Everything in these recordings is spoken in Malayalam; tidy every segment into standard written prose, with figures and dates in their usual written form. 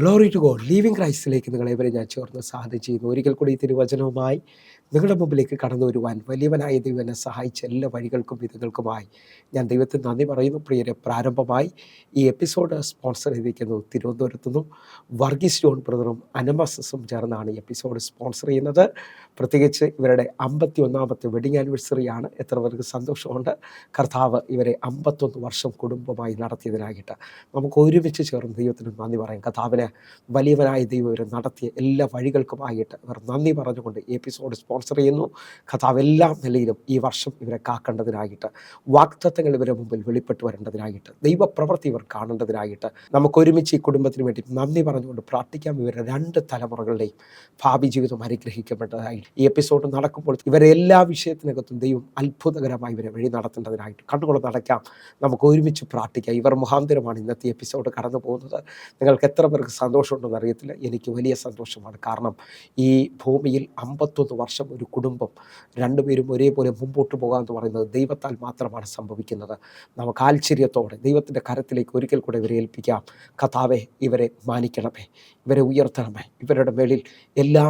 Glory to God. ലീവിംഗ് ക്രൈസ്റ്റിലേക്ക് നിങ്ങളേവരെ ഞാൻ ചേർന്ന് സാധനം ചെയ്യുന്നു. ഒരിക്കൽ കൂടി ഈ തിരുവചനവുമായി നിങ്ങളുടെ മുമ്പിലേക്ക് കടന്നു വരുവാൻ വലിയവനായ ദൈവം എന്നെ സഹായിച്ച എല്ലാ വഴികൾക്കും വിധങ്ങൾക്കുമായി ഞാൻ ദൈവത്തിന് നന്ദി പറയുന്നു. പ്രിയരെ, പ്രാരംഭമായി ഈ എപ്പിസോഡ് സ്പോൺസർ ചെയ്തിരിക്കുന്നത് തിരുവനന്തപുരത്തു നിന്നും വർഗീസ് ജോൺ ബ്രദറും അനമസസും ചേർന്നാണ് ഈ എപ്പിസോഡ് സ്പോൺസർ ചെയ്യുന്നത്. പ്രത്യേകിച്ച് ഇവരുടെ 51ാമത്തെ വെഡിങ് ആനിവേഴ്സറിയാണ്. എത്ര പേർക്ക് സന്തോഷമുണ്ട്. കർത്താവ് ഇവരെ 51 വർഷം കുടുംബമായി നടത്തിയതിനായിട്ട് നമുക്ക് ഒരുമിച്ച് ചേർന്ന് ദൈവത്തിന് നന്ദി പറയാം. കർത്താവിന് വലിയവനായ ദൈവം ഇവർ നടത്തിയ എല്ലാ വഴികൾക്കുമായിട്ട് ഇവർ നന്ദി പറഞ്ഞുകൊണ്ട് ഈ എപ്പിസോഡ് സ്പോൺസർ ചെയ്യുന്നു. കർത്താവ് എല്ലാ നിലയിലും ഈ വർഷം ഇവരെ കാക്കേണ്ടതിനായിട്ട്, വാഗ്ദത്തങ്ങൾ ഇവരുടെ മുമ്പിൽ വെളിപ്പെട്ട് വരേണ്ടതിനായിട്ട്, ദൈവപ്രവൃത്തി ഇവർ കാണേണ്ടതിനായിട്ട് നമുക്ക് ഒരുമിച്ച് ഈ കുടുംബത്തിന് വേണ്ടി നന്ദി പറഞ്ഞുകൊണ്ട് പ്രാർത്ഥിക്കാം. ഇവരുടെ 2 തലമുറകളുടെയും ഭാവി ജീവിതം അനുഗ്രഹിക്കപ്പെട്ടതായി ഈ എപ്പിസോഡ് നടക്കുമ്പോൾ ഇവരെ എല്ലാ വിഷയത്തിനകത്തും ദൈവം അത്ഭുതകരമായി ഇവരെ വഴി നടത്തേണ്ടതിനായിട്ട് കണ്ണുകൾ നടക്കാം. നമുക്ക് ഒരുമിച്ച് പ്രാർത്ഥിക്കാം. ഇവർ മുഖാന്തരമാണ് ഇന്നത്തെ എപ്പിസോഡ് കടന്നു പോകുന്നത്. നിങ്ങൾക്ക് എത്ര പേർക്ക് സന്തോഷമുണ്ടെന്ന് അറിയത്തില്ല. എനിക്ക് വലിയ സന്തോഷമാണ്. കാരണം ഈ ഭൂമിയിൽ 51 വർഷം ഒരു കുടുംബം രണ്ടുപേരും ഒരേപോലെ മുമ്പോട്ട് പോകാമെന്ന് പറയുന്നത് ദൈവത്താൽ മാത്രമാണ് സംഭവിക്കുന്നത്. നമുക്ക് ആശ്ചര്യത്തോടെ ദൈവത്തിൻ്റെ കരത്തിലേക്ക് ഒരിക്കൽ കൂടെ ഇവരെ ഏൽപ്പിക്കാം. കർത്താവേ, ഇവരെ മാനിക്കണമേ, ഇവരെ ഉയർത്തണമേ. ഇവരുടെ മേളിൽ എല്ലാ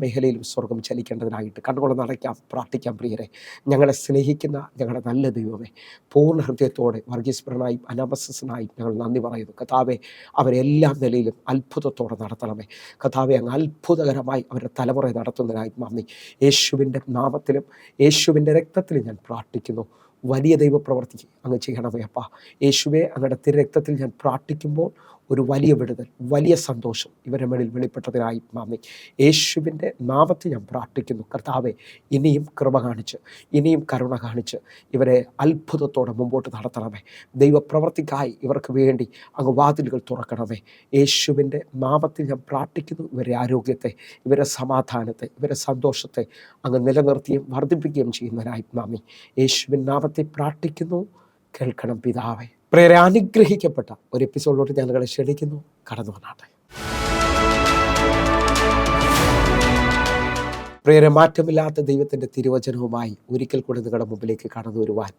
മേഖലയിലും സ്വർഗം ചലിക്കേണ്ടതിനായിട്ട് കണ്ണുകൾ നടക്കാം. പ്രാർത്ഥിക്കാം. പ്രിയരെ, ഞങ്ങളെ സ്നേഹിക്കുന്ന ഞങ്ങളുടെ നല്ല ദൈവമേ, പൂർണ്ണ ഹൃദയത്തോടെ വർഗീസ് ബ്രദറിനായും അനമസസിനായും ഞങ്ങൾ നന്ദി പറയുന്നു. കർത്താവേ, അവരെല്ലാ നിലയിലും അത്ഭുതത്തോടെ നടത്തണമേ. കർത്താവേ, അങ്ങ് അത്ഭുതകരമായി അവരുടെ തലമുറയെ നടത്തുന്നതിനായി നന്ദി. യേശുവിൻ്റെ നാമത്തിലും യേശുവിൻ്റെ രക്തത്തിലും ഞാൻ പ്രാർത്ഥിക്കുന്നു. വലിയ ദൈവപ്രവർത്തി അങ്ങ് ചെയ്യണമേ അപ്പാ. യേശുവേ, അങ്ങയുടെ തിരുരക്തത്തിൽ ഞാൻ പ്രാർത്ഥിക്കുമ്പോൾ ഒരു വലിയ വിടുതൽ, വലിയ സന്തോഷം ഇവരുടെ മേളിൽ വെളിപ്പെട്ടതിനായി നന്ദി. യേശുവിൻ്റെ നാമത്തിൽ ഞാൻ പ്രാർത്ഥിക്കുന്നു. കർത്താവെ, ഇനിയും കൃപ കാണിച്ച്, ഇനിയും കരുണ കാണിച്ച് ഇവരെ അത്ഭുതത്തോടെ മുമ്പോട്ട് നടത്തണമേ. ദൈവപ്രവർത്തിക്കായി ഇവർക്ക് വേണ്ടി അങ്ങ് വാതിലുകൾ തുറക്കണമേ. യേശുവിൻ്റെ നാമത്തിൽ ഞാൻ പ്രാർത്ഥിക്കുന്നു. ഇവരെ ആരോഗ്യത്തെ, ഇവരെ സമാധാനത്തെ, ഇവരെ സന്തോഷത്തെ അങ്ങ് നിലനിർത്തുകയും വർദ്ധിപ്പിക്കുകയും ചെയ്യുന്നതിനായി നന്ദി. യേശുവിൻ നാമത്തിൽ പ്രാർത്ഥിക്കുന്നു. കേൾക്കണം പിതാവേ. പ്രിയരെ, അനുഗ്രഹിക്കപ്പെട്ട ഒരു എപ്പിസോഡിലോട്ട് ഞാൻ നിങ്ങളെ ക്ഷണിക്കുന്നു. കടന്നു വന്നാട്ടെ. പ്രിയരെ, മാറ്റമില്ലാത്ത ദൈവത്തിൻ്റെ തിരുവചനവുമായി ഒരിക്കൽ കൂടി നിങ്ങളുടെ മുമ്പിലേക്ക് കടന്നു വരുവാൻ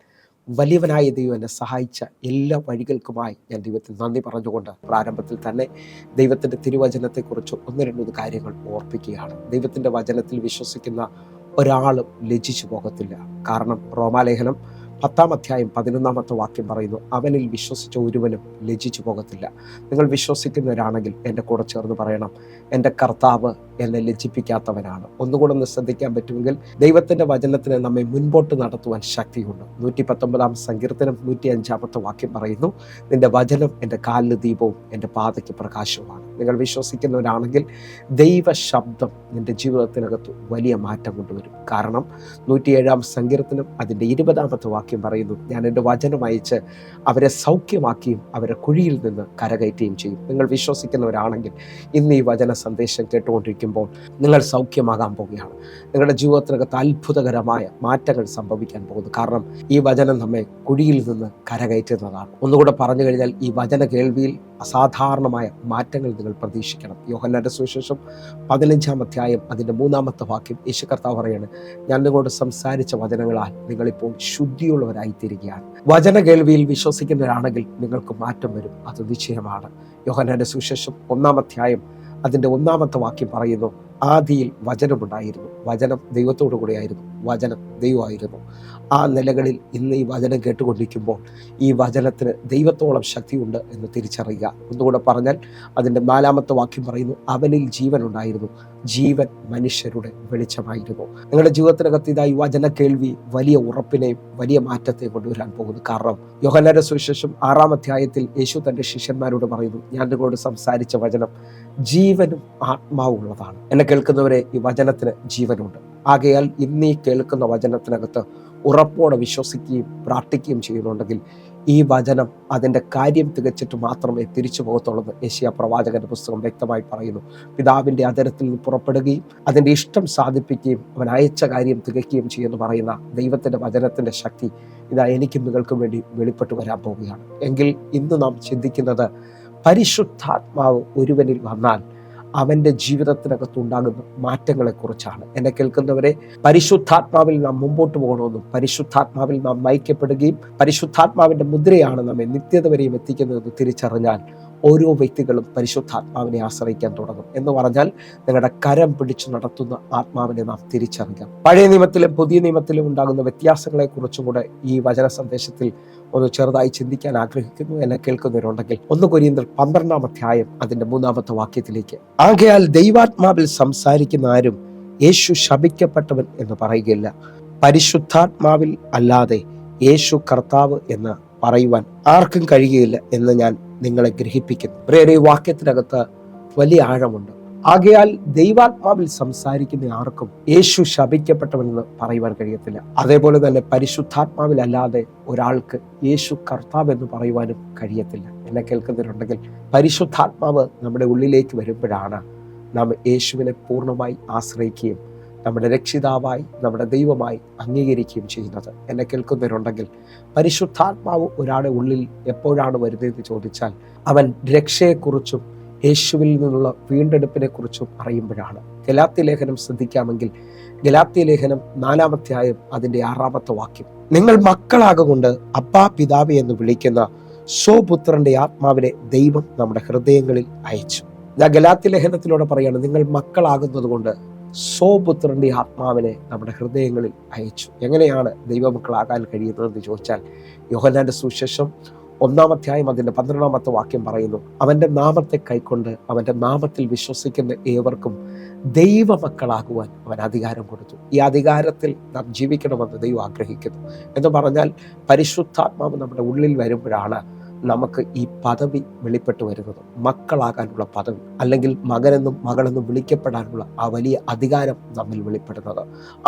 വലിയവനായ ദൈവം എന്നെ സഹായിച്ച എല്ലാ വഴികൾക്കുമായി ഞാൻ ദൈവത്തിന് നന്ദി പറഞ്ഞുകൊണ്ട് പ്രാരംഭത്തിൽ തന്നെ ദൈവത്തിൻ്റെ തിരുവചനത്തെക്കുറിച്ച് 1-2 കാര്യങ്ങൾ ഓർപ്പിക്കുകയാണ്. ദൈവത്തിൻ്റെ വചനത്തിൽ വിശ്വസിക്കുന്ന ഒരാളും ലജ്ജിച്ചു പോകത്തില്ല. കാരണം റോമാലേഖനം 10-ാം അധ്യായം 11-ാമത്തെ വാക്യം പറയുന്നു, അവനിൽ വിശ്വസിച്ച ഒരുവനും ലജ്ജിച്ചു പോകത്തില്ല. നിങ്ങൾ വിശ്വസിക്കുന്നവരാണെങ്കിൽ എൻ്റെ കൂടെ ചേർന്ന് പറയണം, എൻ്റെ കർത്താവ് എന്നെ ലജ്ജിപ്പിക്കാത്തവനാണ്. ഒന്നുകൂടെ ഒന്ന് ശ്രദ്ധിക്കാൻ പറ്റുമെങ്കിൽ ദൈവത്തിൻ്റെ വചനത്തിന് നമ്മെ മുൻപോട്ട് നടത്തുവാൻ ശക്തിയുണ്ട്. 119-ാം സങ്കീർത്തനം 105-ാമത്തെ വാക്യം പറയുന്നു, നിൻ്റെ വചനം എൻ്റെ കാലിന് ദീപവും എൻ്റെ പാതയ്ക്ക് പ്രകാശവുമാണ്. നിങ്ങൾ വിശ്വസിക്കുന്നവരാണെങ്കിൽ ദൈവ ശബ്ദം നിൻ്റെ ജീവിതത്തിനകത്ത് വലിയ മാറ്റം കൊണ്ടുവരും. കാരണം 107-ാം സങ്കീർത്തനം അതിൻ്റെ 20-ാമത്തെ വാക്യം പറയുന്നു, ഞാൻ എൻ്റെ വചനം അയച്ച് അവരെ സൗഖ്യമാക്കിയും അവരെ കുഴിയിൽ നിന്ന് കരകയറ്റുകയും ചെയ്യും. നിങ്ങൾ വിശ്വസിക്കുന്നവരാണെങ്കിൽ ഇന്ന് ഈ വചന സന്ദേശം കേട്ടുകൊണ്ടിരിക്കുമ്പോൾ നിങ്ങൾ സൗഖ്യമാകാൻ പോവുകയാണ്. നിങ്ങളുടെ ജീവിതത്തിനകത്ത് അത്ഭുതകരമായ മാറ്റങ്ങൾ സംഭവിക്കാൻ പോകുന്നു. കാരണം ഈ വചനം നമ്മെ കുഴിയിൽ നിന്ന് കരകയറ്റുന്നതാണ്. ഒന്നുകൂടെ പറഞ്ഞു കഴിഞ്ഞാൽ, ഈ വചന കേൾവിയിൽ അസാധാരണമായ മാറ്റങ്ങൾ നിങ്ങൾ പ്രതീക്ഷിക്കണം. യോഹന്നാന്റെ സുവിശേഷം 15-ാം അധ്യായം അതിൻ്റെ 3-ാമത്തെ വാക്യം യേശു കർത്താവ് പറയാണ്, ഞാൻ നിങ്ങളോട് സംസാരിച്ച വചനങ്ങളാൽ നിങ്ങളിപ്പോൾ ശുദ്ധിയുള്ളവരായിത്തീരുകയാണ്. വചന കേൾവിയിൽ വിശ്വസിക്കുന്നവരാണെങ്കിൽ നിങ്ങൾക്ക് മാറ്റം വരും. അത് നിശ്ചയമാണ്. യോഹന്നാന്റെ സുവിശേഷം 1-ാം അധ്യായം അതിൻ്റെ 1-ാമത്തെ വാക്യം പറയുന്നു, ആദിയിൽ വചനമുണ്ടായിരുന്നു, വചനം ദൈവത്തോടു കൂടെയായിരുന്നു, വചനം ദൈവമായിരുന്നു. ആ നിലകളിൽ ഇന്ന് ഈ വചനം കേട്ടുകൊണ്ടിരിക്കുമ്പോൾ ഈ വചനത്തിന് ദൈവത്തോളം ശക്തിയുണ്ട് എന്ന് തിരിച്ചറിയുക. ഒന്നുകൂടെ പറഞ്ഞാൽ അതിൻ്റെ 4-ാമത്തെ വാക്യം പറയുന്നു, അവനിൽ ജീവൻ ഉണ്ടായിരുന്നു, ജീവൻ മനുഷ്യരുടെ വെളിച്ചമായിരുന്നു. നിങ്ങളുടെ ജീവിതത്തിനകത്ത് ഇതായി വചന കേൾവി വലിയ ഉറപ്പിനെയും വലിയ മാറ്റത്തെയും കൊണ്ടുവരാൻ പോകുന്നു. കാരണം യോഹന്നാന്റെ സുവിശേഷം 6-ാം അധ്യായത്തിൽ യേശു തൻ്റെ ശിഷ്യന്മാരോട് പറയുന്നു, ഞാൻ നിങ്ങളോട് സംസാരിച്ച വചനം ജീവനും ആത്മാവുള്ളതാണ്. എന്നെ കേൾക്കുന്നവരെ, ഈ വചനത്തിന് ജീവനുണ്ട്. ആകയാൽ ഇന്നീ കേൾക്കുന്ന വചനത്തിനകത്ത് ഉറപ്പോടെ വിശ്വസിക്കുകയും പ്രാർത്ഥിക്കുകയും ചെയ്യുന്നുണ്ടെങ്കിൽ ഈ വചനം അതിൻ്റെ കാര്യം തികച്ചിട്ട് മാത്രമേ തിരിച്ചു പോകത്തുള്ളൂ. യെശയ്യാ പ്രവാചകന്റെ പുസ്തകം വ്യക്തമായി പറയുന്നു, പിതാവിൻ്റെ അധരത്തിൽ നിന്ന് പുറപ്പെടുകയും അതിൻ്റെ ഇഷ്ടം സാധിപ്പിക്കുകയും അവൻ അയച്ച കാര്യം തികയ്ക്കുകയും ചെയ്യുമെന്ന് പറയുന്ന ദൈവത്തിൻ്റെ വചനത്തിൻ്റെ ശക്തി ഇതാ എനിക്കും നിങ്ങൾക്കും വേണ്ടി വെളിപ്പെട്ടു വരാൻ പോവുകയാണ്. എങ്കിൽ ഇന്ന് നാം ചിന്തിക്കുന്നത്, പരിശുദ്ധാത്മാവ് ഒരുവനിൽ വന്നാൽ അവൻ്റെ ജീവിതത്തിനകത്തുണ്ടാകുന്ന മാറ്റങ്ങളെക്കുറിച്ചാണ്. എന്നെ കേൾക്കുന്നവരെ, പരിശുദ്ധാത്മാവിൽ നാം മുമ്പോട്ട് പോകണമെന്നും പരിശുദ്ധാത്മാവിൽ നാം നയിക്കപ്പെടുകയും പരിശുദ്ധാത്മാവിൻ്റെ മുദ്രയാണ് നമ്മെ നിത്യത വരെയും എത്തിക്കുന്നതെന്ന് തിരിച്ചറിഞ്ഞാൽ ഓരോ വ്യക്തികളും പരിശുദ്ധാത്മാവിനെ ആശ്രയിക്കാൻ തുടങ്ങും. എന്ന് പറഞ്ഞാൽ നിങ്ങളുടെ കരം പിടിച്ചു നടത്തുന്ന ആത്മാവിനെ നാം തിരിച്ചറിയാം. പഴയ നിയമത്തിലും പുതിയ നിയമത്തിലും ഉണ്ടാകുന്ന വ്യത്യാസങ്ങളെ കുറിച്ചും കൂടെ ഈ വചന സന്ദേശത്തിൽ ഒന്ന് ചെറുതായി ചിന്തിക്കാൻ ആഗ്രഹിക്കുന്നു. എന്നെ കേൾക്കുന്നവരുണ്ടെങ്കിൽ 1 കൊരിന്ത്യർ 12 അധ്യായം അതിന്റെ 3 വാക്യത്തിലേക്ക്, ആകയാൽ ദൈവാത്മാവിൽ സംസാരിക്കുന്ന ആരും യേശു ശപിക്കപ്പെട്ടവൻ എന്ന് പറയുകയില്ല, പരിശുദ്ധാത്മാവിൽ അല്ലാതെ യേശു കർത്താവ് എന്ന് പറയുവാൻ ആർക്കും കഴിയുകയില്ല എന്ന് ഞാൻ നിങ്ങളെ ഗ്രഹിപ്പിക്കുന്നു. പ്രിയരേ, ഈ വാക്യത്തിനകത്ത് വലിയ ആഴമുണ്ട്. ആകയാൽ ദൈവാത്മാവിൽ സംസാരിക്കുന്ന ആർക്കും യേശു ശപിക്കപ്പെട്ടവനെന്ന് പറയുവാൻ കഴിയത്തില്ല. അതേപോലെ തന്നെ പരിശുദ്ധാത്മാവിൽ അല്ലാതെ ഒരാൾക്ക് യേശു കർത്താവ് എന്ന് പറയുവാനും കഴിയത്തില്ല. എന്നെ കേൾക്കുന്നവരുണ്ടെങ്കിൽ പരിശുദ്ധാത്മാവ് നമ്മുടെ ഉള്ളിലേക്ക് വരുമ്പോഴാണ് നാം യേശുവിനെ പൂർണ്ണമായി ആശ്രയിക്കുകയും നമ്മുടെ രക്ഷിതാവായി നമ്മുടെ ദൈവമായി അംഗീകരിക്കുകയും ചെയ്യുന്നത്. എന്നെ കേൾക്കുന്നവരുണ്ടെങ്കിൽ പരിശുദ്ധാത്മാവ് ഒരാളുടെ ഉള്ളിൽ എപ്പോഴാണ് വരുന്നതെന്ന് ചോദിച്ചാൽ അവൻ രക്ഷയെക്കുറിച്ചും യേശുവിൽ നിന്നുള്ള വീണ്ടെടുപ്പിനെ കുറിച്ചും അറിയുമ്പോഴാണ്. ഗലാത്യ ലേഖനം ശ്രദ്ധിക്കാമെങ്കിൽ ഗലാത്യ ലേഖനം 4 അധ്യായം അതിന്റെ 6 വാക്യം, നിങ്ങൾ മക്കളാകൊണ്ട് അപ്പാ പിതാവേ എന്ന് വിളിക്കുന്ന സ്വപുത്രന്റെ ആത്മാവിനെ ദൈവം നമ്മുടെ ഹൃദയങ്ങളിൽ അയച്ചു. ഗലാത്യ ലേഖനത്തിലൂടെ പറയാണ്, നിങ്ങൾ മക്കളാകുന്നത് കൊണ്ട് സ്വപുത്രന്റെ ആത്മാവിനെ നമ്മുടെ ഹൃദയങ്ങളിൽ അയച്ചു. എങ്ങനെയാണ് ദൈവമക്കളാകാൻ കഴിയുന്നതെന്ന് ചോദിച്ചാൽ യോഹന്നാന്റെ സുവിശേഷം 1 അധ്യായം അതിന്റെ 12 വാക്യം പറയുന്നു, അവന്റെ നാമത്തെ കൈക്കൊണ്ട് അവന്റെ നാമത്തിൽ വിശ്വസിക്കുന്ന ഏവർക്കും ദൈവമക്കളാകുവാൻ അവൻ അധികാരം കൊടുത്തു. ഈ അധികാരത്തിൽ നാം ജീവിക്കണമെന്ന് ദൈവം ആഗ്രഹിക്കുന്നു. എന്ന് പറഞ്ഞാൽ പരിശുദ്ധാത്മാവ് നമ്മുടെ ഉള്ളിൽ വരുമ്പോഴാണ് നമുക്ക് ഈ പദവി വെളിപ്പെട്ടു വരുന്നത്. മക്കളാകാനുള്ള പദവി, അല്ലെങ്കിൽ മകനെന്നും മകളെന്നും വിളിക്കപ്പെടാനുള്ള ആ വലിയ അധികാരം നമ്മിൽ വെളിപ്പെടുന്നത്.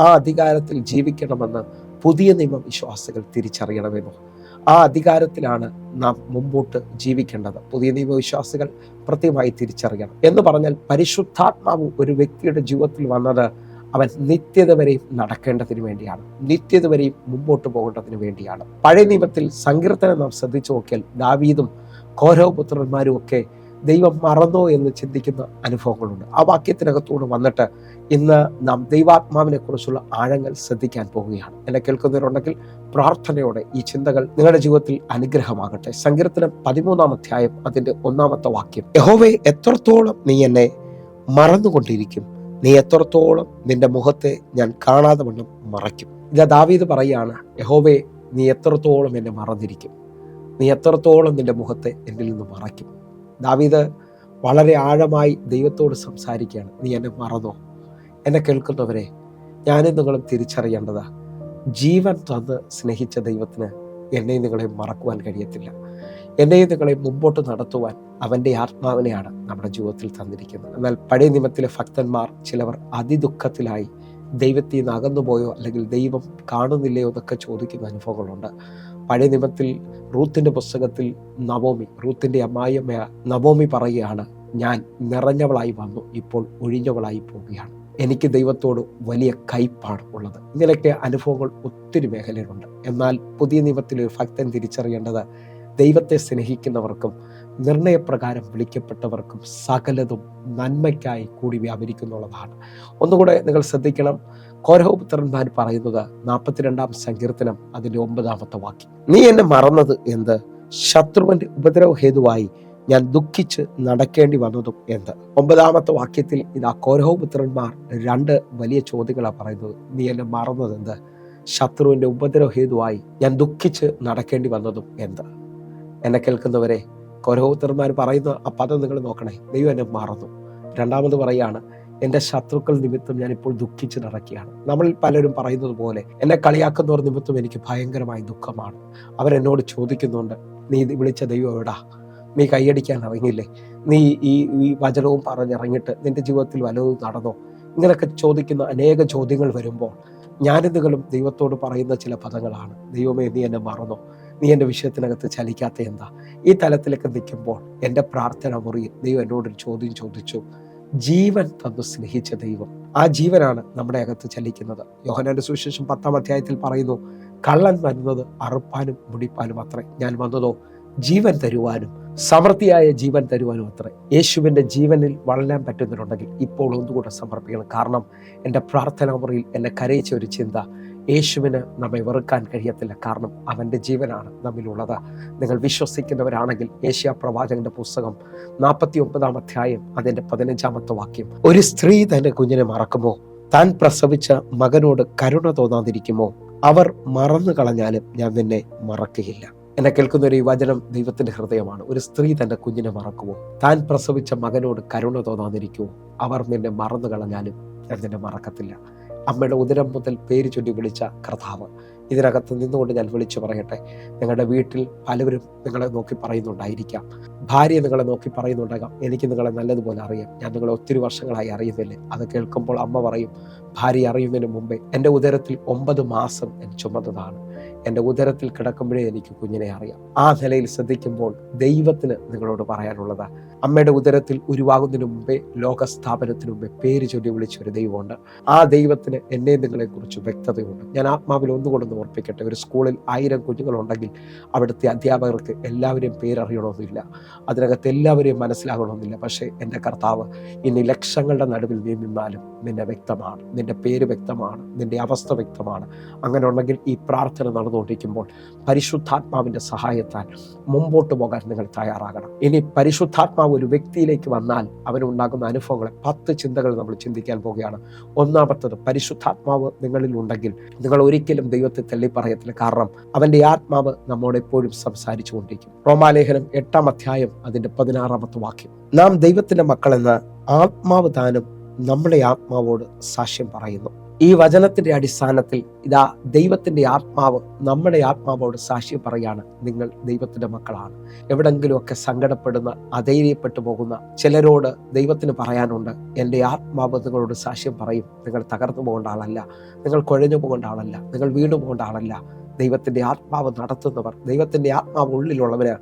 ആ അധികാരത്തിൽ ജീവിക്കണമെന്ന് പുതിയ നിയമ വിശ്വാസികൾ തിരിച്ചറിയണമെന്നോ ആ അധികാരത്തിലാണ് നാം മുമ്പോട്ട് ജീവിക്കേണ്ടത്. പുതിയ നിയമവിശ്വാസികൾ പ്രത്യേകമായി തിരിച്ചറിയണം. എന്ന് പറഞ്ഞാൽ പരിശുദ്ധാത്മാവ് ഒരു വ്യക്തിയുടെ ജീവിതത്തിൽ വന്നത് അവൻ നിത്യത വരെയും നടക്കേണ്ടതിന് വേണ്ടിയാണ്, നിത്യത വരെയും മുമ്പോട്ട് പോകേണ്ടതിന് വേണ്ടിയാണ്. പഴയ നിയമത്തിൽ സങ്കീർത്തനം നാം ശ്രദ്ധിച്ചു നോക്കിയാൽ ദാവീദും കോരഹപുത്രന്മാരും ഒക്കെ ദൈവം മറന്നോ എന്ന് ചിന്തിക്കുന്ന അനുഭവങ്ങളുണ്ട്. ആ വാക്യത്തിനകത്തോട് വന്നിട്ട് ഇന്ന് നാം ദൈവാത്മാവിനെ കുറിച്ചുള്ള ആഴങ്ങൾ ശ്രദ്ധിക്കാൻ പോവുകയാണ്. എന്നെ കേൾക്കുന്നവരുണ്ടെങ്കിൽ പ്രാർത്ഥനയോടെ ഈ ചിന്തകൾ നിങ്ങളുടെ ജീവിതത്തിൽ അനുഗ്രഹമാകട്ടെ. സങ്കീർത്തനം 13 അധ്യായം അതിന്റെ 1 വാക്യം, യഹോവേ എത്രത്തോളം നീ എന്നെ മറന്നുകൊണ്ടിരിക്കും, നീ എത്രത്തോളം നിന്റെ മുഖത്തെ ഞാൻ കാണാതെ വണ്ണം മറയ്ക്കും. ഇത് ദാവീദ് പറയാണ്, യഹോവേ നീ എത്രത്തോളം എന്നെ മറന്നിരിക്കും, നീ എത്രത്തോളം നിന്റെ മുഖത്തെ എന്നിൽ നിന്ന് മറയ്ക്കും. ദാവീദ് വളരെ ആഴമായി ദൈവത്തോട് സംസാരിക്കുകയാണ്. നീ എന്നെ മറന്നോ? എന്നെ കേൾക്കുന്നവരെ, ഞാനും നിങ്ങളും തിരിച്ചറിയേണ്ടതാ, ജീവൻ തന്ന് സ്നേഹിച്ച ദൈവത്തിന് എന്നെയും നിങ്ങളെ മറക്കുവാൻ കഴിയത്തില്ല. എന്നെയും നിങ്ങളെ മുമ്പോട്ട് നടത്തുവാൻ അവൻ്റെ ആത്മാവിനെയാണ് നമ്മുടെ ജീവിതത്തിൽ തന്നിരിക്കുന്നത്. എന്നാൽ പഴയ നിയമത്തിലെ ഭക്തന്മാർ ചിലവർ അതിദുഃഖത്തിലായി ദൈവത്തിൽ നിന്ന് അകന്നുപോയോ അല്ലെങ്കിൽ ദൈവം കാണുന്നില്ലയോ എന്നൊക്കെ ചോദിക്കുന്ന അനുഭവങ്ങളുണ്ട്. പഴയ നിയമത്തിൽ റൂത്തിന്റെ പുസ്തകത്തിൽ റൂത്തിന്റെ അമ്മായിയമ്മ നവോമി പറയുകയാണ്, ഞാൻ നിറഞ്ഞവളായി വന്നു, ഇപ്പോൾ ഒഴിഞ്ഞവളായി പോവുകയാണ്, എനിക്ക് ദൈവത്തോട് വലിയ കയ്പാണ് ഉള്ളത്. ഇങ്ങനെയൊക്കെ അനുഭവങ്ങൾ ഒത്തിരി മേഖലയിലുണ്ട്. എന്നാൽ പുതിയ നിയമത്തിൽ ഒരു ഭക്തൻ തിരിച്ചറിയേണ്ടത് ദൈവത്തെ സ്നേഹിക്കുന്നവർക്കും നിർണയപ്രകാരം വിളിക്കപ്പെട്ടവർക്കും സകലതും നന്മയ്ക്കായി കൂടി വ്യാപരിക്കുന്നുള്ളതാണ്. ഒന്നുകൂടെ നിങ്ങൾ ശ്രദ്ധിക്കണം. കോരഹപുത്രന്മാർ പറയുന്നത് 42 സങ്കീർത്തനം അതിന്റെ 9 വാക്യം, നീ എന്നെ മറന്നത് എന്ത്, ശത്രുവിന്റെ ഉപദ്രവ ഹേതുവായി ഞാൻ ദുഃഖിച്ച് നടക്കേണ്ടി വന്നതും എന്ത്. 9 വാക്യത്തിൽ ഇതാ കോരഹപുത്രന്മാർ 2 വലിയ ചോദ്യങ്ങളാണ് പറയുന്നത്. നീ എന്നെ മറന്നത് എന്ത്, ശത്രുവിന്റെ ഉപദ്രവ ഹേതുവായി ഞാൻ ദുഃഖിച്ച് നടക്കേണ്ടി വന്നതും എന്ത്. എന്നെ കേൾക്കുന്നവരെ, കോരഹപുത്രന്മാർ പറയുന്ന ആ പദം നിങ്ങൾ നോക്കണേ. ദൈവം എന്നെ മറന്നു. രണ്ടാമത് പറയാണ്, എൻ്റെ ശത്രുക്കൾ നിമിത്തം ഞാൻ ഇപ്പോൾ ദുഃഖിച്ച് നടക്കുകയാണ്. നമ്മൾ പലരും പറയുന്നത് പോലെ എന്നെ കളിയാക്കുന്നവർ നിമിത്തം എനിക്ക് ഭയങ്കരമായ ദുഃഖമാണ്. അവരെന്നോട് ചോദിക്കുന്നുണ്ട്, നീ വിളിച്ച ദൈവം എവിടാ, നീ കൈയടിക്കാൻ ഇറങ്ങിയില്ലേ, നീ ഈ വചനവും പറഞ്ഞിറങ്ങിയിട്ട് നിന്റെ ജീവിതത്തിൽ വല്ലതും നടന്നോ? ഇങ്ങനെയൊക്കെ ചോദിക്കുന്ന അനേക ചോദ്യങ്ങൾ വരുമ്പോൾ ഞാനും നിങ്ങളും ദൈവത്തോട് പറയുന്ന ചില പദങ്ങളാണ്, ദൈവമേ നീ എന്നെ മറന്നോ, നീ എൻ്റെ വിഷയത്തിനകത്ത് ചലിക്കാത്ത എന്താ. ഈ തലത്തിലേക്ക് നിൽക്കുമ്പോൾ എൻ്റെ പ്രാർത്ഥന മുറിയിൽ ദൈവം എന്നോടൊരു ചോദ്യം ചോദിച്ചു. ജീവൻ തന്നു സ്നേഹിച്ച ദൈവം, ആ ജീവനാണ് നമ്മുടെ അകത്ത് ചലിക്കുന്നത്. യോഹന്നാന്റെ സുവിശേഷം 10 അധ്യായത്തിൽ പറയുന്നു, കള്ളൻ വരുന്നത് അറുപ്പാനും മുടിപ്പാനും അത്രേ, ഞാൻ വന്നതോ ജീവൻ തരുവാനും സമൃദ്ധിയായ ജീവൻ തരുവാനും അത്രേ. യേശുവിൻ്റെ ജീവനിൽ വളരാൻ പറ്റുന്നവരുണ്ടെങ്കിൽ ഇപ്പോൾ ഒന്നുകൂടെ സമർപ്പിക്കണം. കാരണം എൻ്റെ പ്രാർത്ഥനാ മുറിയിൽ എന്നെ കരയിച്ച ഒരു ചിന്ത, യേശുവിന് നമ്മെ വെറുക്കാൻ കഴിയത്തില്ല. കാരണം അവൻ്റെ ജീവനാണ് നമ്മിലുള്ളത്. നിങ്ങൾ വിശ്വസിക്കുന്നവരാണെങ്കിൽ യേശയ്യാ പ്രവാചകന്റെ പുസ്തകം 49 അധ്യായം അതിൻ്റെ 15 വാക്യം, ഒരു സ്ത്രീ തൻ്റെ കുഞ്ഞിനെ മറക്കുമോ? താൻ പ്രസവിച്ച മകനോട് കരുണ തോന്നാതിരിക്കുമോ? അവർ മറന്നു കളഞ്ഞാലും ഞാൻ നിന്നെ മറക്കുകയില്ല. എന്നെ കേൾക്കുന്നൊരു ഈ വചനം ദൈവത്തിന്റെ ഹൃദയമാണ്. ഒരു സ്ത്രീ തൻ്റെ കുഞ്ഞിനെ മറക്കുമോ? താൻ പ്രസവിച്ച മകനോട് കരുണ തോന്നാതിരിക്കുമോ? അവർ നിന്നെ മറന്നു കളഞ്ഞാലും ഞാൻ നിന്നെ മറക്കത്തില്ല. അമ്മയുടെ ഉദരം മുതൽ പേര് ചൊല്ലി വിളിച്ച കർത്താവ് ഇതിനകത്ത് നിന്നുകൊണ്ട് ഞാൻ വിളിച്ചു പറയട്ടെ, നിങ്ങളുടെ വീട്ടിൽ പലവരും നിങ്ങളെ നോക്കി പറയുന്നുണ്ടായിരിക്കാം. ഭാര്യ നിങ്ങളെ നോക്കി പറയുന്നുണ്ടാകാം, എനിക്ക് നിങ്ങളെ നല്ലതുപോലെ അറിയാം, ഞാൻ നിങ്ങളെ ഒത്തിരി വർഷങ്ങളായി അറിയുന്നില്ലേ. അത് കേൾക്കുമ്പോൾ അമ്മ പറയും, ഭാര്യ അറിയുന്നതിന് മുമ്പേ എൻ്റെ ഉദരത്തിൽ 9 മാസം ഞാൻ ചുമന്നതാണ്, എൻ്റെ ഉദരത്തിൽ കിടക്കുമ്പോഴേ എനിക്ക് കുഞ്ഞിനെ അറിയാം. ആ നിലയിൽ ശ്രദ്ധിക്കുമ്പോൾ ദൈവത്തിന് നിങ്ങളോട് പറയാനുള്ളത്, അമ്മയുടെ ഉദരത്തിൽ ഉരുവാകുന്നതിന് മുമ്പേ, ലോകസ്ഥാപനത്തിന് മുമ്പേ പേര് ചൊല്ലി വിളിച്ചൊരു ദൈവമുണ്ട്. ആ ദൈവത്തിന് എന്നെ നിങ്ങളെക്കുറിച്ച് വ്യക്തതയുണ്ട്. ഞാൻ ആത്മാവിൽ ഒന്നുകൊണ്ടൊന്ന് ഓർപ്പിക്കട്ടെ, ഒരു സ്കൂളിൽ 1000 കുഞ്ഞുങ്ങളുണ്ടെങ്കിൽ അവിടുത്തെ അധ്യാപകർക്ക് എല്ലാവരെയും പേരറിയണമെന്നില്ല, അതിനകത്ത് എല്ലാവരെയും മനസ്സിലാകണമെന്നില്ല. പക്ഷേ എൻ്റെ കർത്താവ് ഇനി ലക്ഷങ്ങളുടെ നടുവിൽ നീ നിന്നാലും നിന്നെ വ്യക്തമാണ്, നിന്റെ പേര് വ്യക്തമാണ്, നിന്റെ അവസ്ഥ വ്യക്തമാണ്. അങ്ങനെ ഉണ്ടെങ്കിൽ ഈ പ്രാർത്ഥന നടന്നുകൊണ്ടിരിക്കുമ്പോൾ പരിശുദ്ധാത്മാവിൻ്റെ സഹായത്താൽ മുമ്പോട്ട് പോകാൻ നിങ്ങൾ തയ്യാറാകണം. ഇനി പരിശുദ്ധാത്മാവ് ഒരു വ്യക്തിയിലേക്ക് വന്നാൽ അവനുണ്ടാകുന്ന അനുഭവങ്ങളെ 10 ചിന്തകൾ നമ്മൾ ചിന്തിക്കാൻ പോവുകയാണ്. ഒന്നാമത്തത്, പരിശുദ്ധാത്മാവ് നിങ്ങളിൽ ഉണ്ടെങ്കിൽ നിങ്ങൾ ഒരിക്കലും ദൈവത്തെ തള്ളിപ്പറയത്തില്ല. കാരണം അവൻ്റെ ആത്മാവ് നമ്മോട് എപ്പോഴും സംസാരിച്ചു കൊണ്ടിരിക്കും. റോമാലേഖനം 8 അധ്യായം അതിൻ്റെ 16 വാക്യം, നാം ദൈവത്തിന്റെ മക്കളെന്ന് ആത്മാവ് താനും നമ്മുടെ ആത്മാവോട് സാക്ഷ്യം പറയുന്നു. ഈ വചനത്തിന്റെ അടിസ്ഥാനത്തിൽ ഇതാ ദൈവത്തിന്റെ ആത്മാവ് നമ്മുടെ ആത്മാവോട് സാക്ഷ്യം പറയാണ്, നിങ്ങൾ ദൈവത്തിന്റെ മക്കളാണ്. എവിടെങ്കിലുമൊക്കെ സങ്കടപ്പെടുന്ന, അധൈര്യപ്പെട്ടു പോകുന്ന ചിലരോട് ദൈവത്തിന് പറയാനുണ്ട്, എൻ്റെ ആത്മാവ് നിങ്ങളോട് സാക്ഷ്യം പറയും, നിങ്ങൾ തകർന്നു പോകേണ്ട ആളല്ല, നിങ്ങൾ കുഴഞ്ഞു പോകേണ്ട ആളല്ല, നിങ്ങൾ വീണു പോകേണ്ട ആളല്ല. ദൈവത്തിന്റെ ആത്മാവ് നടത്തുന്നവർ, ദൈവത്തിന്റെ ആത്മാവ് ഉള്ളിലുള്ളവര്,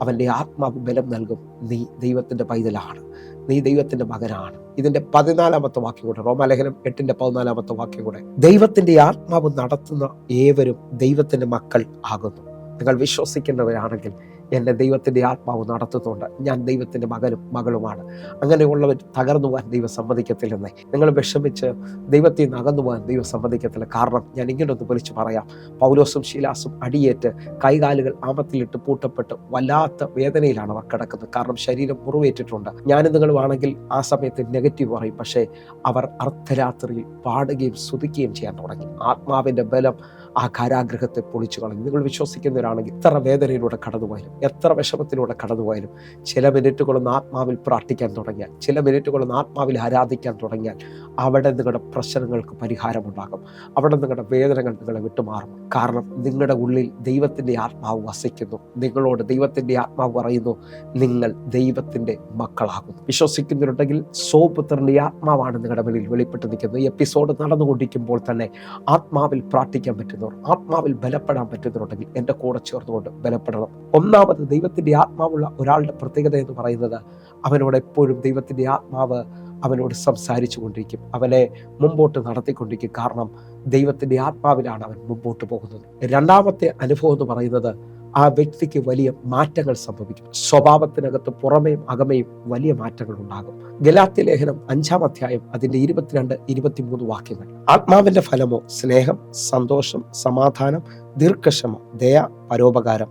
അവൻ്റെ ആത്മാവ് ബലം നൽകും. നീ ദൈവത്തിന്റെ പൈതലാണ്, നീ ദൈവത്തിന്റെ മകനാണ്. ഇതിന്റെ 14 വാക്യം കൂടെ, റോമാലേഖനം 8:14 വാക്യം കൂടെ, ദൈവത്തിന്റെ ആത്മാവ് നടത്തുന്ന ഏവരും ദൈവത്തിന്റെ മക്കൾ ആകുന്നു. നിങ്ങൾ വിശ്വസിക്കുന്നവരാണെങ്കിൽ എൻ്റെ ദൈവത്തിൻ്റെ ആത്മാവ് നടത്തുന്നുണ്ട്, ഞാൻ ദൈവത്തിൻ്റെ മകനും മകളുമാണ്. അങ്ങനെയുള്ളവർ തകർന്നു പോകാൻ ദൈവം സമ്മതിക്കത്തില്ലെന്നേ. നിങ്ങൾ വിഷമിച്ച് ദൈവത്തിൽ നിന്ന് അകന്നു പോകാൻ ദൈവം സമ്മതിക്കത്തില്ല. കാരണം ഞാൻ ഇങ്ങനൊന്ന് വിളിച്ചു പറയാം, പൗലോസും ശീലാസും അടിയേറ്റ് കൈകാലുകൾ ആമത്തിലിട്ട് പൂട്ടപ്പെട്ട് വല്ലാത്ത വേദനയിലാണ് അവർ കിടക്കുന്നത്. കാരണം ശരീരം മുറിവേറ്റിട്ടുണ്ട്. ഞാനും നിങ്ങളുമാണെങ്കിൽ ആ സമയത്ത് നെഗറ്റീവ് പറയും. പക്ഷേ അവർ അർദ്ധരാത്രിയിൽ പാടുകയും സ്തുതിക്കുകയും ചെയ്യാൻ തുടങ്ങി. ആത്മാവിൻ്റെ ബലം ആ കാരാഗ്രഹത്തെ പൊളിച്ചു കളഞ്ഞു. നിങ്ങൾ വിശ്വസിക്കുന്നവരാണെങ്കിൽ എത്ര വേദനയിലൂടെ കടന്നുപോയാലും, എത്ര വിഷമത്തിലൂടെ കടന്നുപോയാലും, ചില മിനിറ്റുകളൊന്ന് ആത്മാവിൽ പ്രാർത്ഥിക്കാൻ തുടങ്ങിയാൽ, ചില മിനിറ്റുകളൊന്ന് ആത്മാവിൽ ആരാധിക്കാൻ തുടങ്ങിയാൽ, അവിടെ നിങ്ങളുടെ പ്രശ്നങ്ങൾക്ക് പരിഹാരമുണ്ടാകും. അവിടെ നിങ്ങളുടെ വേദനകൾ നിങ്ങളെ വിട്ടുമാറും. കാരണം നിങ്ങളുടെ ഉള്ളിൽ ദൈവത്തിൻ്റെ ആത്മാവ് വസിക്കുന്നു. നിങ്ങളോട് ദൈവത്തിൻ്റെ ആത്മാവ് പറയുന്നു, നിങ്ങൾ ദൈവത്തിൻ്റെ മക്കളാകും. വിശ്വസിക്കുന്നുണ്ടെങ്കിൽ സ്വപുത്രൻ്റെ ആത്മാവാണ് നിങ്ങളുടെ മുന്നിൽ വെളിപ്പെട്ട് നിൽക്കുന്നത്. ഈ എപ്പിസോഡ് നടന്നുകൊണ്ടിരിക്കുമ്പോൾ തന്നെ ആത്മാവിൽ പ്രാർത്ഥിക്കാൻ പറ്റുന്നവർ, ആത്മാവിൽ ബലപ്പെടാൻ പറ്റുന്നുണ്ടെങ്കിൽ എൻ്റെ കൂടെ ചേർന്നുകൊണ്ട് ബലപ്പെടണം. ഒന്നാമത്, ദൈവത്തിൻ്റെ ആത്മാവുള്ള ഒരാളുടെ പ്രത്യേകത എന്ന് പറയുന്നത്, അവനോട് എപ്പോഴും ദൈവത്തിൻ്റെ ആത്മാവ് അവനോട് സംസാരിച്ചു കൊണ്ടിരിക്കും, അവനെ മുമ്പോട്ട് നടത്തിക്കൊണ്ടിരിക്കും. കാരണം ദൈവത്തിൻ്റെ ആത്മാവിലാണ് അവൻ മുമ്പോട്ട് പോകുന്നത്. രണ്ടാമത്തെ അനുഭവം എന്ന് പറയുന്നത്, ആ വ്യക്തിക്ക് വലിയ മാറ്റങ്ങൾ സംഭവിക്കും. സ്വഭാവത്തിനകത്ത് പുറമേയും അകമേയും വലിയ മാറ്റങ്ങൾ ഉണ്ടാകും. ഗലാത്യ ലേഖനം 5 അധ്യായം അതിന്റെ 22-23 വാക്യങ്ങൾ, ആത്മാവിന്റെ ഫലമോ സ്നേഹം, സന്തോഷം, സമാധാനം, ദീർഘക്ഷമ, ദയ, പരോപകാരം.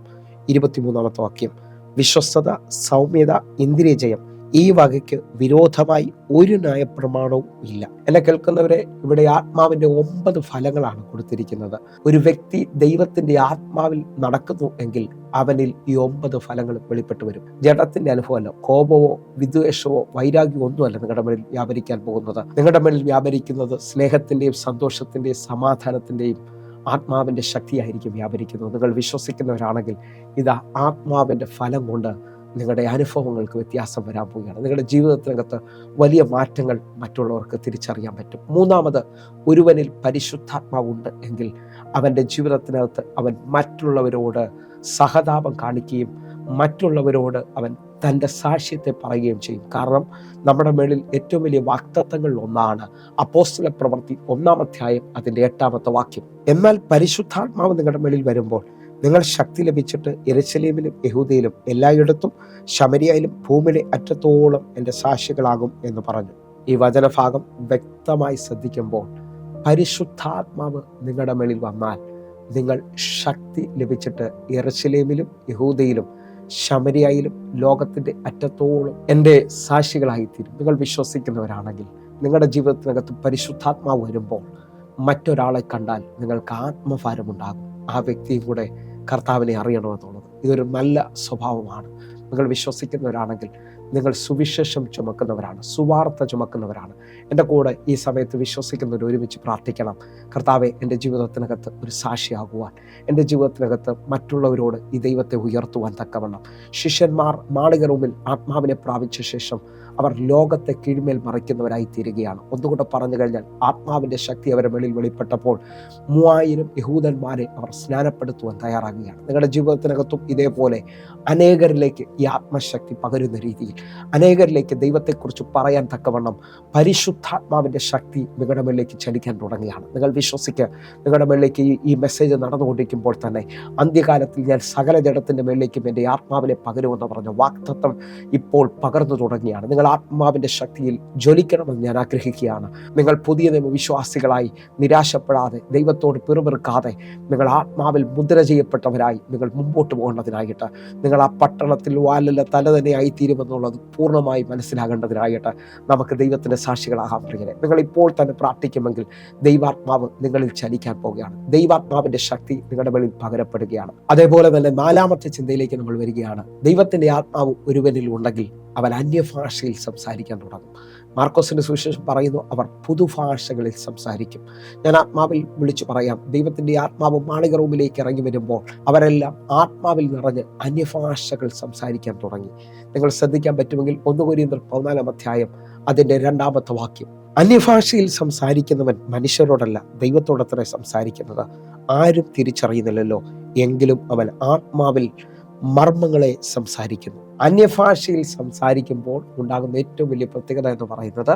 23 വാക്യം, വിശ്വസ്തത, സൗമ്യത, ഇന്ദ്രിയജയം, ഈ വകയ്ക്ക് വിരോധമായി ഒരു ന്യായപ്രമാണവും ഇല്ല. എന്നെ കേൾക്കുന്നവരെ, ഇവിടെ ആത്മാവിന്റെ 9 ഫലങ്ങളാണ് കൊടുത്തിരിക്കുന്നത്. ഒരു വ്യക്തി ദൈവത്തിന്റെ ആത്മാവിൽ നടക്കുന്നു എങ്കിൽ അവനിൽ ഈ 9 ഫലങ്ങളും വെളിപ്പെട്ട് വരും. ജഡത്തിന്റെ അനുഭവമല്ല, കോപമോ വിദ്വേഷമോ വൈരാഗ്യമോ ഒന്നുമല്ല നിങ്ങളുടെ മേൽ വ്യാപരിക്കാൻ പോകുന്നത്. നിങ്ങളുടെ മേൽ വ്യാപരിക്കുന്നത് സ്നേഹത്തിന്റെയും സന്തോഷത്തിന്റെയും സമാധാനത്തിന്റെയും ആത്മാവിന്റെ ശക്തിയായിരിക്കും വ്യാപരിക്കുന്നത്. നിങ്ങൾ വിശ്വസിക്കുന്നവരാണെങ്കിൽ ഇതാ ആത്മാവിന്റെ ഫലം കൊണ്ട് നിങ്ങളുടെ അനുഭവങ്ങൾക്ക് വ്യത്യാസം വരാൻ പോവുകയാണ്. നിങ്ങളുടെ ജീവിതത്തിനകത്ത് വലിയ മാറ്റങ്ങൾ മറ്റുള്ളവർക്ക് തിരിച്ചറിയാൻ പറ്റും. മൂന്നാമത്, ഒരുവനിൽ പരിശുദ്ധാത്മാവുണ്ട് എങ്കിൽ അവൻ്റെ ജീവിതത്തിനകത്ത് അവൻ മറ്റുള്ളവരോട് സഹതാപം കാണിക്കുകയും മറ്റുള്ളവരോട് അവൻ തൻ്റെ സാക്ഷ്യത്തെ പറയുകയും ചെയ്യും. കാരണം നമ്മുടെ മേളിൽ ഏറ്റവും വലിയ വാഗ്ദത്തങ്ങളിൽ ഒന്നാണ് അപ്പോസ്തല പ്രവൃത്തി 1 അധ്യായം അതിൻ്റെ 8 വാക്യം. എന്നാൽ പരിശുദ്ധാത്മാവ് നിങ്ങളുടെ മേളിൽ വരുമ്പോൾ നിങ്ങൾ ശക്തി ലഭിച്ചിട്ട് യെരൂശലേമിലും യഹൂദയിലും എല്ലായിടത്തും ശമരിയയിലും ഭൂമിയിലെ അറ്റത്തോളം എൻ്റെ സാക്ഷികളാകും എന്ന് പറഞ്ഞു. ഈ വചനഭാഗം വ്യക്തമായി ശ്രദ്ധിക്കുമ്പോൾ പരിശുദ്ധാത്മാവ് നിങ്ങളുടെ മേളിൽ വന്നാൽ നിങ്ങൾ ശക്തി ലഭിച്ചിട്ട് യെരൂശലേമിലും യഹൂദയിലും ശമരിയയിലും ലോകത്തിൻ്റെ അറ്റത്തോളം എൻ്റെ സാക്ഷികളായിത്തീരും. നിങ്ങൾ വിശ്വസിക്കുന്നവരാണെങ്കിൽ നിങ്ങളുടെ ജീവിതത്തിനകത്ത് പരിശുദ്ധാത്മാവ് വരുമ്പോൾ മറ്റൊരാളെ കണ്ടാൽ നിങ്ങൾക്ക് ആത്മഭാരമുണ്ടാകും. ആ വ്യക്തിയും കൂടെ കർത്താവിനെ അറിയണമെന്നുള്ളത് ഇതൊരു നല്ല സ്വഭാവമാണ്. നിങ്ങൾ വിശ്വസിക്കുന്നവരാണെങ്കിൽ നിങ്ങൾ സുവിശേഷം ചുമക്കുന്നവരാണ്, സുവാർത്ത ചുമക്കുന്നവരാണ്. എൻ്റെ കൂടെ ഈ സമയത്ത് വിശ്വസിക്കുന്നവർ ഒരുമിച്ച് പ്രാർത്ഥിക്കണം. കർത്താവെ, എൻ്റെ ജീവിതത്തിനകത്ത് ഒരു സാക്ഷിയാകുവാൻ, എൻ്റെ ജീവിതത്തിനകത്ത് മറ്റുള്ളവരോട് ഈ ദൈവത്തെ ഉയർത്തുവാൻ തക്കവണ്ണം. ശിഷ്യന്മാർ മാളിക റൂമിൽ ആത്മാവിനെ പ്രാപിച്ച ശേഷം അവർ ലോകത്തെ കീഴ്മേൽ മറിക്കുന്നവരായി തീരുകയാണ്. ഒന്നുകൂടെ പറഞ്ഞു കഴിഞ്ഞാൽ ആത്മാവിൻ്റെ ശക്തി അവരുടെ മേളിൽ വെളിപ്പെട്ടപ്പോൾ 3000 യഹൂദന്മാരെ അവർ സ്നാനപ്പെടുത്തുവാൻ തയ്യാറാകുകയാണ്. നിങ്ങളുടെ ജീവിതത്തിനകത്തും ഇതേപോലെ അനേകരിലേക്ക് ഈ ആത്മശക്തി പകരുന്ന രീതിയിൽ അനേകരിലേക്ക് ദൈവത്തെക്കുറിച്ച് പറയാൻ തക്കവണ്ണം പരിശുദ്ധാത്മാവിൻ്റെ ശക്തി നിങ്ങളുടെ മേളിലേക്ക് ചലിക്കാൻ തുടങ്ങുകയാണ്. നിങ്ങൾ വിശ്വസിക്കുക, നിങ്ങളുടെ മേളിലേക്ക് ഈ മെസ്സേജ് നടന്നുകൊണ്ടിരിക്കുമ്പോൾ തന്നെ അന്ത്യകാലത്തിൽ ഞാൻ സകല ജഡത്തിൻ്റെ മേളിലേക്കും എൻ്റെ ആത്മാവിനെ പകരുമെന്ന് പറഞ്ഞ വാഗ്ദത്തം ഇപ്പോൾ പകർന്നു തുടങ്ങിയാണ്. നിങ്ങൾ ആത്മാവിൻ്റെ ശക്തിയിൽ ജ്വലിക്കണമെന്ന് ഞാൻ ആഗ്രഹിക്കുകയാണ്. നിങ്ങൾ പുതിയ നിയമവിശ്വാസികളായി നിരാശപ്പെടാതെ, ദൈവത്തോട് പിറുപിറുക്കാതെ, നിങ്ങൾ ആത്മാവിൽ മുദ്ര ചെയ്യപ്പെട്ടവരായി നിങ്ങൾ മുമ്പോട്ട് പോകേണ്ടതിനായിട്ട്, നിങ്ങൾ ആ പട്ടണത്തിൽ വാലല്ല തല തന്നെ ആയിത്തീരുമെന്നുള്ളത് പൂർണ്ണമായി മനസ്സിലാകേണ്ടതിനായിട്ട് നമുക്ക് ദൈവത്തിൻ്റെ സാക്ഷികളാകാൻ പ്രിയരെ. നിങ്ങൾ ഇപ്പോൾ തന്നെ പ്രാർത്ഥിക്കുമെങ്കിൽ ദൈവാത്മാവ് നിങ്ങളിൽ ചലിക്കാൻ പോവുകയാണ്. ദൈവാത്മാവിൻ്റെ ശക്തി നിങ്ങളുടെ മേളിൽ പകരപ്പെടുകയാണ്. അതേപോലെ തന്നെ 4ാമത്തെ ചിന്തയിലേക്ക് നമ്മൾ വരികയാണ്. ദൈവത്തിൻ്റെ ആത്മാവ് ഒരുവനിൽ ഉണ്ടെങ്കിൽ അവൻ അന്യഭാഷയിൽ സംസാരിക്കാൻ തുടങ്ങും. മാർക്കോസിന്റെ സുവിശേഷം പറയുന്നു, അവർ പുതുഭാഷകളിൽ സംസാരിക്കും. ഞാൻ ആത്മാവിൽ വിളിച്ചു പറയാം, ദൈവത്തിൻ്റെ ആത്മാവ് മാളിക റൂമിലേക്ക് ഇറങ്ങി വരുമ്പോൾ അവരെല്ലാം ആത്മാവിൽ നിറഞ്ഞ് അന്യഭാഷകൾ സംസാരിക്കാൻ തുടങ്ങി. നിങ്ങൾ ശ്രദ്ധിക്കാൻ പറ്റുമെങ്കിൽ 1 കൊരിന്ത്യർ 14 അധ്യായം അതിൻ്റെ 2ാമത്തെ വാക്യം, അന്യഭാഷയിൽ സംസാരിക്കുന്നവൻ മനുഷ്യരോടല്ല ദൈവത്തോടത്രേ സംസാരിക്കുന്നത്, ആരും തിരിച്ചറിയുന്നില്ലല്ലോ, എങ്കിലും അവൻ ആത്മാവിൽ മർമ്മങ്ങളെ സംസാരിക്കുന്നു. അന്യഭാഷയിൽ സംസാരിക്കുമ്പോൾ ഉണ്ടാകുന്ന ഏറ്റവും വലിയ പ്രത്യേകത എന്ന് പറയുന്നത്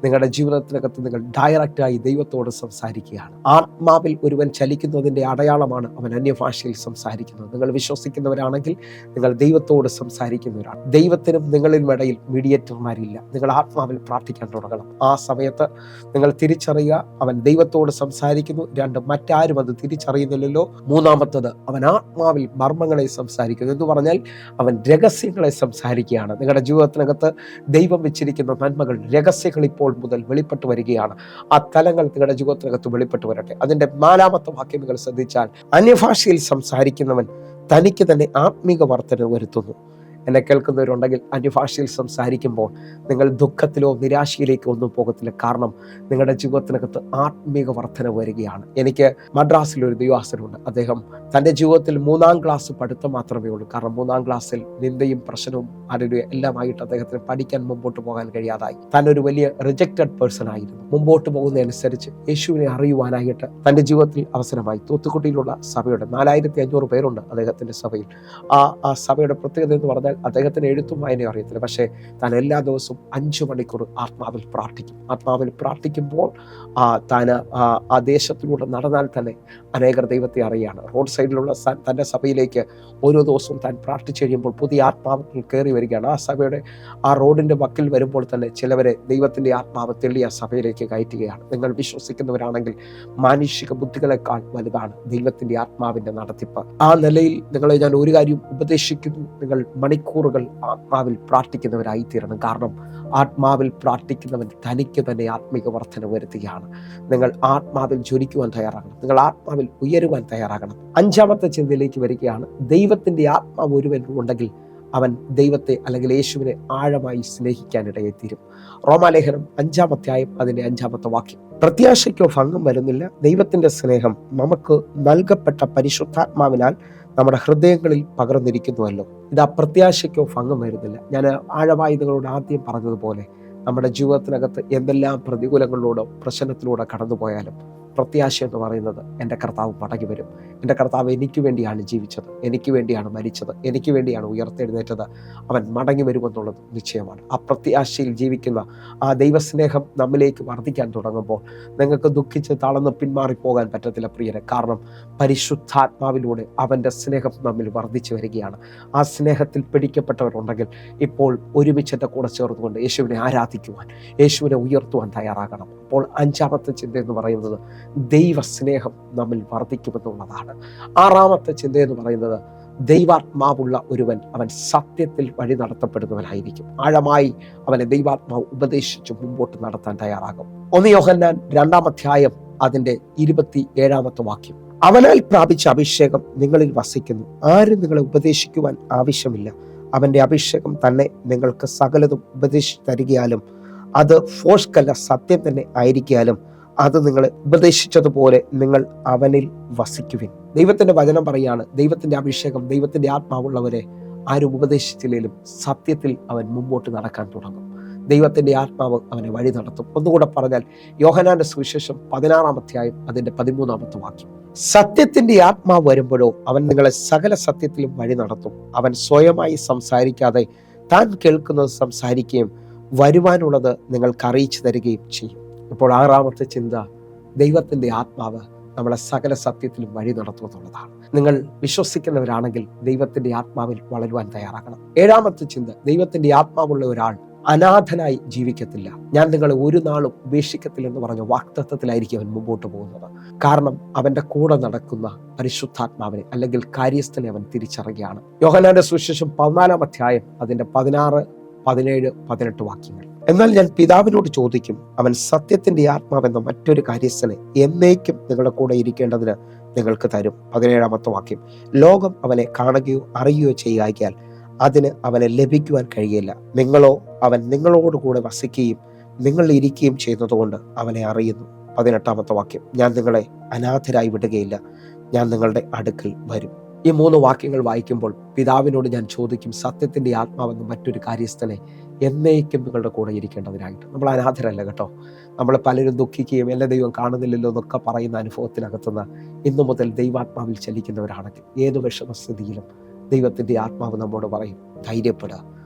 നിങ്ങളുടെ ജീവിതത്തിനകത്ത് നിങ്ങൾ ഡയറക്റ്റായി ദൈവത്തോട് സംസാരിക്കുകയാണ്. ആത്മാവിൽ ഒരുവൻ ചലിക്കുന്നതിൻ്റെ അടയാളമാണ് അവൻ അന്യഭാഷയിൽ സംസാരിക്കുന്നത്. നിങ്ങൾ വിശ്വസിക്കുന്നവരാണെങ്കിൽ നിങ്ങൾ ദൈവത്തോട് സംസാരിക്കുന്നവരാണ്. ദൈവത്തിനും നിങ്ങളിലും ഇടയിൽ മീഡിയേറ്റർമാരില്ല. നിങ്ങൾ ആത്മാവിൽ പ്രാർത്ഥിക്കാൻ തുടങ്ങണം. ആ സമയത്ത് നിങ്ങൾ തിരിച്ചറിയുക, അവൻ ദൈവത്തോട് സംസാരിക്കുന്നു. 2, മറ്റാരും അത് തിരിച്ചറിയുന്നില്ലല്ലോ. 3ാമത്തത്, അവൻ ആത്മാവിൽ മർമ്മങ്ങളെ സംസാരിക്കുന്നു എന്ന് പറഞ്ഞാൽ അവൻ രഹസ്യങ്ങൾ സംസാരിക്കുകയാണ്. നിങ്ങളുടെ ജീവിതത്തിനകത്ത് ദൈവം വെച്ചിരിക്കുന്ന നന്മകൾ, രഹസ്യങ്ങൾ ഇപ്പോൾ മുതൽ വെളിപ്പെട്ടു വരികയാണ്. ആ തലങ്ങൾ നിങ്ങളുടെ ജീവിതത്തിനകത്ത് വെളിപ്പെട്ടു വരട്ടെ. അതിന്റെ 4ാമത്തെ വാക്യം നിങ്ങൾ ശ്രദ്ധിച്ചാൽ, അന്യഭാഷയിൽ സംസാരിക്കുന്നവൻ തനിക്ക് തന്നെ ആത്മീക വർധന വരുത്തുന്നു. എന്നെ കേൾക്കുന്നവരുണ്ടെങ്കിൽ അന്യഭാഷയിൽ സംസാരിക്കുമ്പോൾ നിങ്ങൾ ദുഃഖത്തിലോ നിരാശയിലേക്കോ ഒന്നും പോകത്തില്ല. കാരണം നിങ്ങളുടെ ജീവിതത്തിനകത്ത് ആത്മീക വർധന വരികയാണ്. എനിക്ക് മദ്രാസിലൊരു ദൈവാസനുണ്ട്. അദ്ദേഹം തൻ്റെ ജീവിതത്തിൽ 3ാം ക്ലാസ് പഠിത്തം മാത്രമേ ഉള്ളൂ. കാരണം 3ാം ക്ലാസ്സിൽ നിന്ദയും പ്രശ്നവും എല്ലാമായിട്ട് അദ്ദേഹത്തിന് പഠിക്കാൻ മുമ്പോട്ട് പോകാൻ കഴിയാതായി. താൻ ഒരു വലിയ റിജക്റ്റഡ് പേഴ്സൺ ആയിരുന്നു. മുമ്പോട്ട് പോകുന്നതനുസരിച്ച് യേശുവിനെ അറിയുവാനായിട്ട് തൻ്റെ ജീവിതത്തിൽ അവസരമായി. തൂത്തുക്കുടിയിലുള്ള സഭയുടെ 4500 പേരുണ്ട് അദ്ദേഹത്തിൻ്റെ സഭയിൽ. ആ സഭയുടെ പ്രത്യേകത എന്ന് പറഞ്ഞാൽ അദ്ദേഹത്തിന് എഴുത്തും വായനയും അറിയത്തില്ല. പക്ഷേ താൻ എല്ലാ ദിവസവും 5 മണിക്കൂർ ആത്മാവിൽ പ്രാർത്ഥിക്കും. ആത്മാവിൽ പ്രാർത്ഥിക്കുമ്പോൾ താൻ ആ ദേശത്തിലൂടെ നടന്നാൽ തന്നെ അനേകർ ദൈവത്തെ അറിയാണ്. റോഡ് സൈഡിലുള്ള തൻ്റെ സഭയിലേക്ക് ഓരോ ദിവസവും താൻ പ്രാർത്ഥിച്ചു കഴിയുമ്പോൾ പുതിയ ആത്മാവ് കയറി വരികയാണ്. ആ സഭയുടെ ആ റോഡിൻ്റെ വക്കിൽ വരുമ്പോൾ തന്നെ ചിലവരെ ദൈവത്തിൻ്റെ ആത്മാവ് തെള്ളി ആ സഭയിലേക്ക് കയറ്റുകയാണ്. നിങ്ങൾ വിശ്വസിക്കുന്നവരാണെങ്കിൽ മാനുഷിക ബുദ്ധികളെക്കാൾ വലുതാണ് ദൈവത്തിൻ്റെ ആത്മാവിൻ്റെ നടത്തിപ്പ്. ആ നിലയിൽ നിങ്ങളെ ഞാൻ ഒരു കാര്യം ഉപദേശിക്കുന്നു, നിങ്ങൾ മണിക്കൂറുകൾ ആത്മാവിൽ പ്രാർത്ഥിക്കുന്നവരായി തീരണം. കാരണം ആത്മാവിൽ പ്രാർത്ഥിക്കുന്നവൻ തനിക്ക് തന്നെ ആത്മീക വർധന വരുത്തുകയാണ്. നിങ്ങൾ ആത്മാവിൽ ജ്വലിക്കുവാൻ തയ്യാറാകണം. നിങ്ങൾ ആത്മാവിൽ ഉയരുവാൻ തയ്യാറാകണം. 5ാമത്തെ ചിന്തയിലേക്ക് വരികയാണ്. ദൈവത്തിൻ്റെ ആത്മാവ് ഒരുവൻ ഉണ്ടെങ്കിൽ അവൻ ദൈവത്തെ അല്ലെങ്കിൽ യേശുവിനെ ആഴമായി സ്നേഹിക്കാനിടയെത്തീരും. റോമാലേഖനം 5ാം അധ്യായം അതിൻ്റെ 5ാമത്തെ വാക്യം, പ്രത്യാശയ്ക്കോ ഭംഗം വരുന്നില്ല, ദൈവത്തിൻ്റെ സ്നേഹം നമുക്ക് നൽകപ്പെട്ട പരിശുദ്ധാത്മാവിനാൽ നമ്മുടെ ഹൃദയങ്ങളിൽ പകർന്നിരിക്കുന്നുവല്ലോ. ഇത് അപ്രത്യാശയ്ക്കോ ഭംഗം വരുന്നില്ല. ഞാൻ ആഴമായി നിങ്ങളോട് ആദ്യം പറഞ്ഞതുപോലെ നമ്മുടെ ജീവിതത്തിനകത്ത് എന്തെല്ലാം പ്രതികൂലങ്ങളിലൂടെ പ്രശ്നത്തിലൂടെ കടന്നു പോയാലും പ്രത്യാശ എന്ന് പറയുന്നത് എൻ്റെ കർത്താവ് മടങ്ങി വരും. എൻ്റെ കർത്താവ് എനിക്ക് വേണ്ടിയാണ് ജീവിച്ചത്, എനിക്ക് വേണ്ടിയാണ് മരിച്ചത്, എനിക്ക് വേണ്ടിയാണ് ഉയർത്തെഴുന്നേറ്റത്. അവൻ മടങ്ങി വരുമെന്നുള്ളത് നിശ്ചയമാണ്. ആ പ്രത്യാശയിൽ ജീവിക്കുന്ന ആ ദൈവസ്നേഹം നമ്മിലേക്ക് വർദ്ധിക്കാൻ തുടങ്ങുമ്പോൾ നിങ്ങൾക്ക് ദുഃഖിച്ച് തളർന്ന് പിന്മാറിപ്പോകാൻ പറ്റത്തില്ല പ്രിയരെ. കാരണം പരിശുദ്ധാത്മാവിലൂടെ അവൻ്റെ സ്നേഹം നമ്മിൽ വർദ്ധിച്ചു വരികയാണ്. ആ സ്നേഹത്തിൽ പിടിക്കപ്പെട്ടവരുണ്ടെങ്കിൽ ഇപ്പോൾ ഒരുമിച്ച് എൻ്റെ കൂടെ ചേർന്നുകൊണ്ട് യേശുവിനെ ആരാധിക്കുവാൻ, യേശുവിനെ ഉയർത്തുവാൻ തയ്യാറാകണം. അപ്പോൾ 5-ാമത്തെ ചിന്ത എന്ന് പറയുന്നത് ദൈവസ്നേഹം നമ്മിൽ വർദ്ധിക്കുമെന്നുള്ളതാണ്. 6-ാമത്തെ ചിന്ത എന്ന് പറയുന്നത് ദൈവാത്മാവുള്ള ഒരുവൻ അവൻ സത്യത്തിൽ വഴി നടത്തപ്പെടുന്നവനായിരിക്കും. ആഴമായി അവനെ ദൈവാത്മാവ് ഉപദേശിച്ച് മുമ്പോട്ട് നടത്താൻ തയ്യാറാകും. 1 യോഹന്നാൻ 2-ാം അധ്യായം അതിൻ്റെ 27-ാമത്തെ വാക്യം, അവനാൽ പ്രാപിച്ച അഭിഷേകം നിങ്ങളിൽ വസിക്കുന്നു, ആരും നിങ്ങളെ ഉപദേശിക്കുവാൻ ആവശ്യമില്ല. അവന്റെ അഭിഷേകം തന്നെ നിങ്ങൾക്ക് സകലതും ഉപദേശിച്ചു തരികയാലും അത് ഫോഴ്സ്കല്ല, സത്യം തന്നെ ആയിരിക്കാലും അത് നിങ്ങളെ ഉപദേശിച്ചതുപോലെ നിങ്ങൾ അവനിൽ വസിക്കുവിൻ. ദൈവത്തിന്റെ വചനം പറയാണ്, ദൈവത്തിന്റെ അഭിഷേകം, ദൈവത്തിന്റെ ആത്മാവുള്ളവരെ ആരും ഉപദേശിച്ചില്ലെങ്കിലും സത്യത്തിൽ അവൻ മുമ്പോട്ട് നടക്കാൻ തുടങ്ങും. ദൈവത്തിന്റെ ആത്മാവ് അവനെ വഴി നടത്തും. ഒന്നുകൂടെ പറഞ്ഞാൽ യോഹന്നാന്റെ സുവിശേഷം 16-ാം അധ്യായം അതിന്റെ 13-ാമത്തെ വാക്യം, സത്യത്തിന്റെ ആത്മാവ് വരുമ്പോഴോ അവൻ നിങ്ങളെ സകല സത്യത്തിലും വഴി നടത്തും. അവൻ സ്വയമായി സംസാരിക്കാതെ താൻ കേൾക്കുന്നത് സംസാരിക്കുകയും വരുവാനുള്ളത് നിങ്ങൾക്ക് അറിയിച്ചു തരികയും ചെയ്യും. ഇപ്പോൾ 6-ാമത്തെ ചിന്ത, ദൈവത്തിന്റെ ആത്മാവ് നമ്മളെ സകല സത്യത്തിലും വഴി നടത്തുമെന്നുള്ളതാണ്. നിങ്ങൾ വിശ്വസിക്കുന്നവരാണെങ്കിൽ ദൈവത്തിന്റെ ആത്മാവിൽ വളരുവാൻ തയ്യാറാകണം. 7-ാമത്തെ ചിന്ത, ദൈവത്തിന്റെ ആത്മാവുള്ള ഒരാൾ അനാഥനായി ജീവിക്കത്തില്ല. ഞാൻ നിങ്ങളെ ഒരു നാളും ഉപേക്ഷിക്കത്തില്ല എന്ന് പറഞ്ഞ വാഗ്ദത്തത്തിലായിരിക്കും അവൻ മുമ്പോട്ട് പോകുന്നത്. കാരണം അവന്റെ കൂടെ നടക്കുന്ന പരിശുദ്ധാത്മാവിനെ അല്ലെങ്കിൽ കാര്യസ്ഥനെ അവൻ തിരിച്ചറിയുകയാണ്. യോഹന്നാന്റെ സുവിശേഷം 14-ാം അധ്യായം അതിന്റെ 16, 17, 18 വാക്യങ്ങൾ, എന്നാൽ ഞാൻ പിതാവിനോട് ചോദിക്കും, അവൻ സത്യത്തിന്റെ ആത്മാവെന്ന മറ്റൊരു കാര്യസ്ഥനെ എന്നേക്കും നിങ്ങളുടെ കൂടെ ഇരിക്കേണ്ടതിന് നിങ്ങൾക്ക് തരും. 17-ാമത്തെ വാക്യം, ലോകം അവനെ കാണുകയോ അറിയുകയോ ചെയ്യാൻ അതിന് അവനെ ലഭിക്കുവാൻ കഴിയില്ല. നിങ്ങളോ അവൻ നിങ്ങളോട് കൂടെ വസിക്കുകയും നിങ്ങൾ ഇരിക്കുകയും ചെയ്യുന്നതുകൊണ്ട് അവനെ അറിയുന്നു. 18-ാമത്തെ വാക്യം, ഞാൻ നിങ്ങളെ അനാഥരായി വിടുകയില്ല, ഞാൻ നിങ്ങളുടെ അടുക്കൽ വരും. ഈ 3 വാക്യങ്ങൾ വായിക്കുമ്പോൾ പിതാവിനോട് ഞാൻ ചോദിക്കും, സത്യത്തിന്റെ ആത്മാവെന്ന മറ്റൊരു കാര്യസ്ഥനെ എന്നേക്കും നിങ്ങളുടെ കൂടെ ഇരിക്കേണ്ടതിനായിട്ട്. നമ്മൾ അനാഥരല്ല കേട്ടോ. നമ്മൾ പലരും ദുഃഖിക്കുകയും എല്ലാ ദൈവം കാണുന്നില്ലല്ലോ എന്നൊക്കെ പറയുന്ന അനുഭവത്തിനകത്തുനിന്ന് ഇന്നു മുതൽ ദൈവാത്മാവിൽ ചലിക്കുന്നവരാണെങ്കിൽ ഏത് വിഷമസ്ഥിതിയിലും ദൈവത്തിന്റെ ആത്മാവ് നമ്മോട് പറയും, ധൈര്യപ്പെടുക,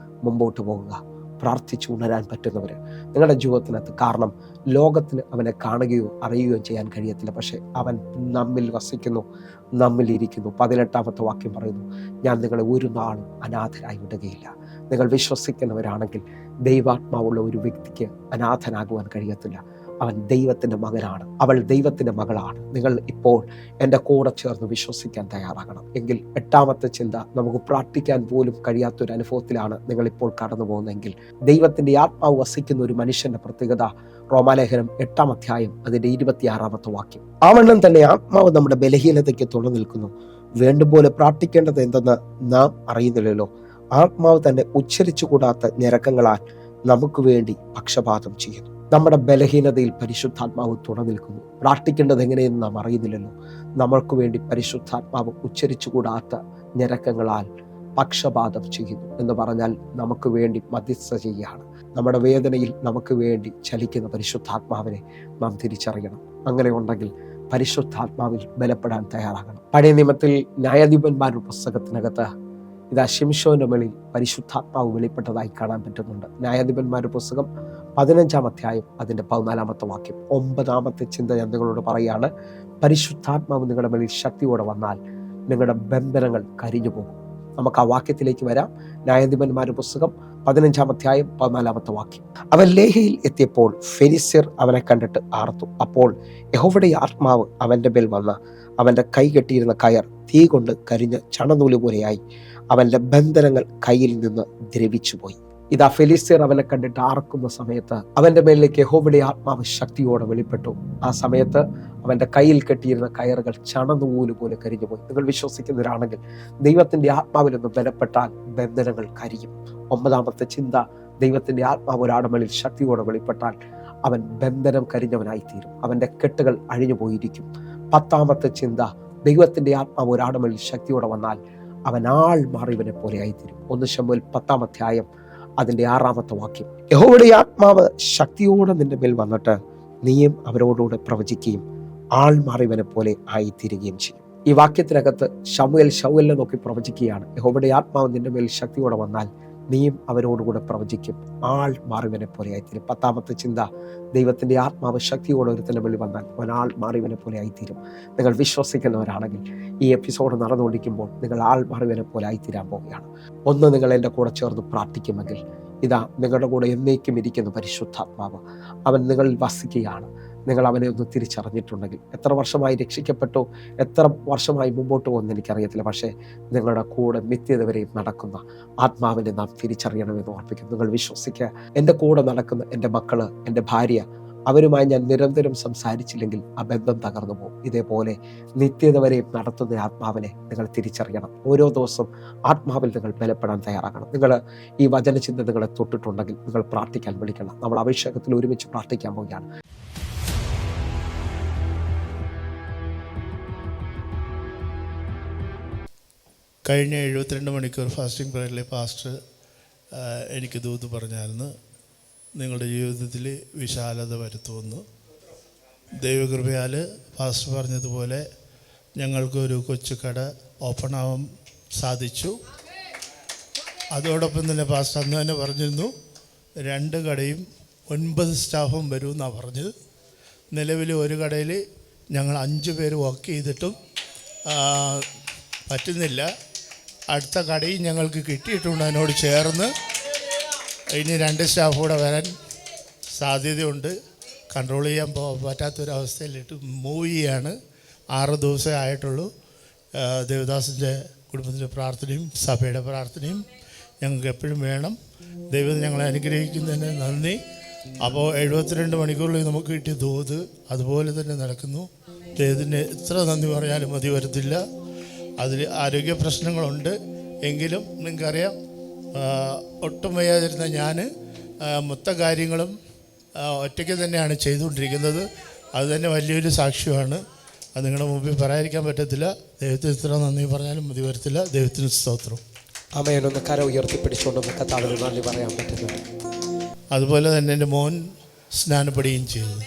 മുമ്പോട്ട് പോകുക, പ്രാർത്ഥിച്ചു ഉണരാൻ പറ്റുന്നവർ നിങ്ങളുടെ ജീവിതത്തിനകത്ത്. കാരണം ലോകത്തിന് അവനെ കാണുകയോ അറിയുകയോ ചെയ്യാൻ കഴിയത്തില്ല, പക്ഷെ അവൻ നമ്മിൽ വസിക്കുന്നു, നമ്മിൽ ഇരിക്കുന്നു. 18-ാമത്തെ വാക്യം പറയുന്നു, ഞാൻ നിങ്ങളെ ഒരു നാളും അനാഥരായി വിടുകയില്ല. നിങ്ങൾ വിശ്വസിക്കുന്നവരാണെങ്കിൽ ദൈവാത്മാവുള്ള ഒരു വ്യക്തിക്ക് അനാഥനാകുവാൻ കഴിയത്തില്ല. അവൻ ദൈവത്തിന്റെ മകനാണ്, അവൾ ദൈവത്തിന്റെ മകളാണ്. നിങ്ങൾ ഇപ്പോൾ എൻ്റെ കൂടെ ചേർന്ന് വിശ്വസിക്കാൻ തയ്യാറാകണം. എങ്കിൽ 8-ാമത്തെ ചിന്ത, നമുക്ക് പ്രാർത്ഥിക്കാൻ പോലും കഴിയാത്തൊരു അനുഭവത്തിലാണ് നിങ്ങളിപ്പോൾ കടന്നു പോകുന്നതെങ്കിൽ ദൈവത്തിന്റെ ആത്മാവ് വസിക്കുന്ന ഒരു മനുഷ്യന്റെ പ്രത്യേകത റോമാലേഖനം 8-ാം അധ്യായം അതിന്റെ 26-ാമത്തെ വാക്യം, ആവണ്ണം തന്നെ ആത്മാവ് നമ്മുടെ ബലഹീനതയ്ക്ക് തുണ നിൽക്കുന്നു. വേണ്ടുപോലെ പ്രാർത്ഥിക്കേണ്ടത് എന്തെന്ന് നാം അറിയുന്നില്ലല്ലോ. ആത്മാവ് തന്നെ ഉച്ചരിച്ചുകൂടാത്ത ഞരക്കങ്ങളാൽ നമുക്ക് വേണ്ടി പക്ഷപാതം ചെയ്യുന്നു. നമ്മുടെ ബലഹീനതയിൽ പരിശുദ്ധാത്മാവ് തുണ നിൽക്കുന്നു. പ്രാർത്ഥിക്കേണ്ടത് എങ്ങനെയെന്ന് നാം അറിയുന്നില്ലല്ലോ. നമ്മൾക്ക് വേണ്ടി പരിശുദ്ധാത്മാവ് ഉച്ചരിച്ചുകൂടാത്ത ഞരക്കങ്ങളാൽ പക്ഷപാതം ചെയ്യുന്നു എന്ന് പറഞ്ഞാൽ നമുക്ക് വേണ്ടി മധ്യസ്ഥ ചെയ്യുകയാണ്. നമ്മുടെ വേദനയിൽ നമുക്ക് വേണ്ടി ചലിക്കുന്ന പരിശുദ്ധാത്മാവിനെ നാം തിരിച്ചറിയണം. അങ്ങനെ ഉണ്ടെങ്കിൽ പരിശുദ്ധാത്മാവിൽ ബലപ്പെടാൻ തയ്യാറാകണം. പഴയ നിയമത്തിൽ ന്യായാധിപന്മാരുടെ പുസ്തകത്തിനകത്ത് ഇതാ ശിംശോന്റെ മേളിൽ പരിശുദ്ധാത്മാവ് വെളിപ്പെട്ടതായി കാണാൻ പറ്റുന്നുണ്ട്. ന്യായാധിപന്മാരുടെ പുസ്തകം 15-ാം അധ്യായം അതിന്റെ 14-ാമത്തെ വാക്യം. 9-ാമത്തെ ചിന്ത ഞാൻ നിങ്ങളോട് പറയാണ്, പരിശുദ്ധാത്മാവ് നിങ്ങളുടെ മേളിൽ ശക്തിയോടെ വന്നാൽ നിങ്ങളുടെ ബന്ധനങ്ങൾ കരിഞ്ഞു പോകും. നമുക്ക് ആ വാക്യത്തിലേക്ക് വരാം. ന്യായാധിപന്മാരുടെ പുസ്തകം 15-ാം അധ്യായം 14-ാമത്തെ വാക്യം, അവൻ ലേഹയിൽ എത്തിയപ്പോൾ ഫെലിസ്ത്യർ അവനെ കണ്ടിട്ട് ആർത്തു. അപ്പോൾ യഹോവയുടെ ആത്മാവ് അവന്റെ മേൽ വന്ന അവന്റെ കൈ കെട്ടിയിരുന്ന കയർ തീ കൊണ്ട് കരിഞ്ഞ ചണനൂല് പോലെയായി അവന്റെ ബന്ധനങ്ങൾ കയ്യിൽ നിന്ന് ദ്രവിച്ചുപോയി. ഇതാ ഫെലിസ്ത്യർ അവനെ കണ്ടിട്ട് ആർക്കുന്ന സമയത്ത് അവന്റെ മേലിലേക്ക് യഹോവയുടെ ആത്മാവ് ശക്തിയോടെ വെളിപ്പെട്ടു. ആ സമയത്ത് അവന്റെ കയ്യിൽ കെട്ടിയിരുന്ന കയറുകൾ ചണനൂല് പോലെ കരിഞ്ഞുപോയി. നിങ്ങൾ വിശ്വസിക്കുന്നവരാണെങ്കിൽ ദൈവത്തിന്റെ ആത്മാവിൽ നിന്ന് ബലപ്പെട്ടാൽ ബന്ധനങ്ങൾ കരിയും. 9-ാമത്തെ ചിന്ത, ദൈവത്തിന്റെ ആത്മാവ് ഒരാളുടെ മേലിൽ ശക്തിയോടെ വെളിപ്പെട്ടാൽ അവൻ ബന്ധനം കരിഞ്ഞവനായി തീരും, അവന്റെ കെട്ടുകൾ അഴിഞ്ഞു പോയിരിക്കും. 10-ാമത്തെ ചിന്ത, ദൈവത്തിന്റെ ആത്മാവ് ഒരാളുടെ മേലിൽ ശക്തിയോടെ വന്നാൽ അവൻ ആൾ മാറിയവനെ പോലെ ആയിത്തീരും. 1 ശമൂവേൽ 10-ാം അധ്യായം അതിന്റെ 6-ാമത്തെ വാക്യം, യഹോവയുടെ ആത്മാവ് ശക്തിയോടെ നിന്റെ മേൽ വന്നിട്ട് നീയും അവരോടുകൂടെ പ്രവചിക്കുകയും ആൾ മാറിയവനെ പോലെ ആയിത്തീരുകയും ചെയ്യും. ഈ വാക്യത്തിനകത്ത് ശമൂവേൽ ശൗലിനെ നോക്കി പ്രവചിക്കുകയാണ്, യഹോവയുടെ ആത്മാവ് നിന്റെ മേൽ ശക്തിയോടെ വന്നാൽ നീയും അവരോടുകൂടെ പ്രവചിക്കും, ആൾ മാറിയവനെ പോലെ ആയിത്തീരും. 10-ാമത്തെ ചിന്ത, ദൈവത്തിന്റെ ആത്മാവ് ശക്തിയോടെ ഒരുത്തന്റെ മേൽ വന്നാൽ അവൻ ആൾ മാറിയവനെ പോലെ ആയിത്തീരും. നിങ്ങൾ വിശ്വസിക്കുന്നവരാണെങ്കിൽ ഈ എപ്പിസോഡ് നടന്നുകൊണ്ടിരിക്കുമ്പോൾ നിങ്ങൾ ആൾ മാറിയവനെ പോലെ ആയിത്തീരാൻ പോവുകയാണ്. ഒന്ന്, നിങ്ങൾ എൻ്റെ കൂടെ ചേർന്ന് പ്രാർത്ഥിക്കുമെങ്കിൽ ഇതാ നിങ്ങളുടെ കൂടെ എന്നേക്കും ഇരിക്കുന്ന പരിശുദ്ധാത്മാവ് അവൻ നിങ്ങളിൽ വസിക്കുകയാണ്. നിങ്ങൾ അവനെ ഒന്ന് തിരിച്ചറിഞ്ഞിട്ടുണ്ടെങ്കിൽ, എത്ര വർഷമായി രക്ഷിക്കപ്പെട്ടോ, എത്ര വർഷമായി മുമ്പോട്ട് പോകുമെന്ന് എനിക്കറിയത്തില്ല, പക്ഷേ നിങ്ങളുടെ കൂടെ നിത്യത വരെയും നടക്കുന്ന ആത്മാവിനെ നാം തിരിച്ചറിയണമെന്ന് ഓർപ്പിക്കുന്നു. നിങ്ങൾ വിശ്വസിക്കുക, എൻ്റെ കൂടെ നടക്കുന്ന എൻ്റെ മക്കള്, എൻ്റെ ഭാര്യ, അവരുമായി ഞാൻ നിരന്തരം സംസാരിച്ചില്ലെങ്കിൽ ആ ബന്ധം തകർന്നു പോകും. ഇതേപോലെ നിത്യത വരെയും നടത്തുന്ന ആത്മാവിനെ നിങ്ങൾ തിരിച്ചറിയണം. ഓരോ ദിവസവും ആത്മാവിൽ നിങ്ങൾ ബലപ്പെടാൻ തയ്യാറാകണം. നിങ്ങൾ ഈ വചനചിന്ത നിങ്ങളെ തൊട്ടിട്ടുണ്ടെങ്കിൽ നിങ്ങൾ പ്രാർത്ഥിക്കാൻ വിളിക്കണം. നമ്മൾ അഭിഷേകത്തിൽ ഒരുമിച്ച് പ്രാർത്ഥിക്കാൻ പോവുകയാണ്. കഴിഞ്ഞ 72 മണിക്കൂർ ഫാസ്റ്റിംഗ് പ്രയറിലെ പാസ്റ്റർ എനിക്ക് ദൂത് പറഞ്ഞായിരുന്നു, നിങ്ങളുടെ ജീവിതത്തിൽ വിശാലത വരുത്തുമെന്ന്. ദൈവകൃപയാൽ പാസ്റ്റർ പറഞ്ഞതുപോലെ ഞങ്ങൾക്കൊരു കൊച്ചു കട ഓപ്പൺ ആവാൻ സാധിച്ചു. അതോടൊപ്പം തന്നെ പാസ്റ്റർ അന്ന് തന്നെ പറഞ്ഞിരുന്നു 2 കടയും 9 സ്റ്റാഫും വരുമെന്നാണ് പറഞ്ഞത്. നിലവിൽ ഒരു കടയിൽ ഞങ്ങൾ 5 പേര് വർക്ക് ചെയ്തിട്ടും പറ്റുന്നില്ല. അടുത്ത കടയും ഞങ്ങൾക്ക് കിട്ടിയിട്ടുണ്ട്. അതിനോട് ചേർന്ന് ഇനി 2 സ്റ്റാഫ് കൂടെ വരാൻ സാധ്യതയുണ്ട്. കൺട്രോൾ ചെയ്യാൻ പറ്റാത്തൊരവസ്ഥയിലിട്ട് മൂവ് ചെയ്യാണ്. 6 ദിവസമേ ആയിട്ടുള്ളൂ. ദേവദാസിൻ്റെ കുടുംബത്തിൻ്റെ പ്രാർത്ഥനയും സഭയുടെ പ്രാർത്ഥനയും ഞങ്ങൾക്ക് എപ്പോഴും വേണം. ദൈവം ഞങ്ങളെ അനുഗ്രഹിക്കുന്നതിന് നന്ദി. അപ്പോൾ 72 മണിക്കൂറിൽ നമുക്ക് കിട്ടിയ ദൂത് അതുപോലെ തന്നെ നടക്കുന്നു. ദൈവത്തിന് എത്ര നന്ദി പറഞ്ഞാലും മതി വരത്തില്ല. അതിൽ ആരോഗ്യ പ്രശ്നങ്ങളുണ്ട് എങ്കിലും നിങ്ങൾക്കറിയാം, ഒട്ടും വയ്യാതിരുന്ന ഞാൻ മൊത്ത കാര്യങ്ങളും ഒറ്റയ്ക്ക് തന്നെയാണ് ചെയ്തുകൊണ്ടിരിക്കുന്നത്. അത് തന്നെ വലിയൊരു സാക്ഷ്യമാണ്. അത് നിങ്ങളുടെ മുമ്പിൽ പറയാതിരിക്കാൻ പറ്റത്തില്ല. ദൈവത്തിന് ഇത്ര നന്ദി പറഞ്ഞാലും മതി വരത്തില്ല. ദൈവത്തിന് സ്തോത്രം. അമ്മേനൊന്ന് കര ഉയർത്തിപ്പിടിച്ചുകൊണ്ട് കർത്താവിന് നന്ദി പറയാൻ പറ്റുന്നത്. അതുപോലെ തന്നെ എൻ്റെ മോൻ സ്നാനപ്പെടുകയും ചെയ്തു.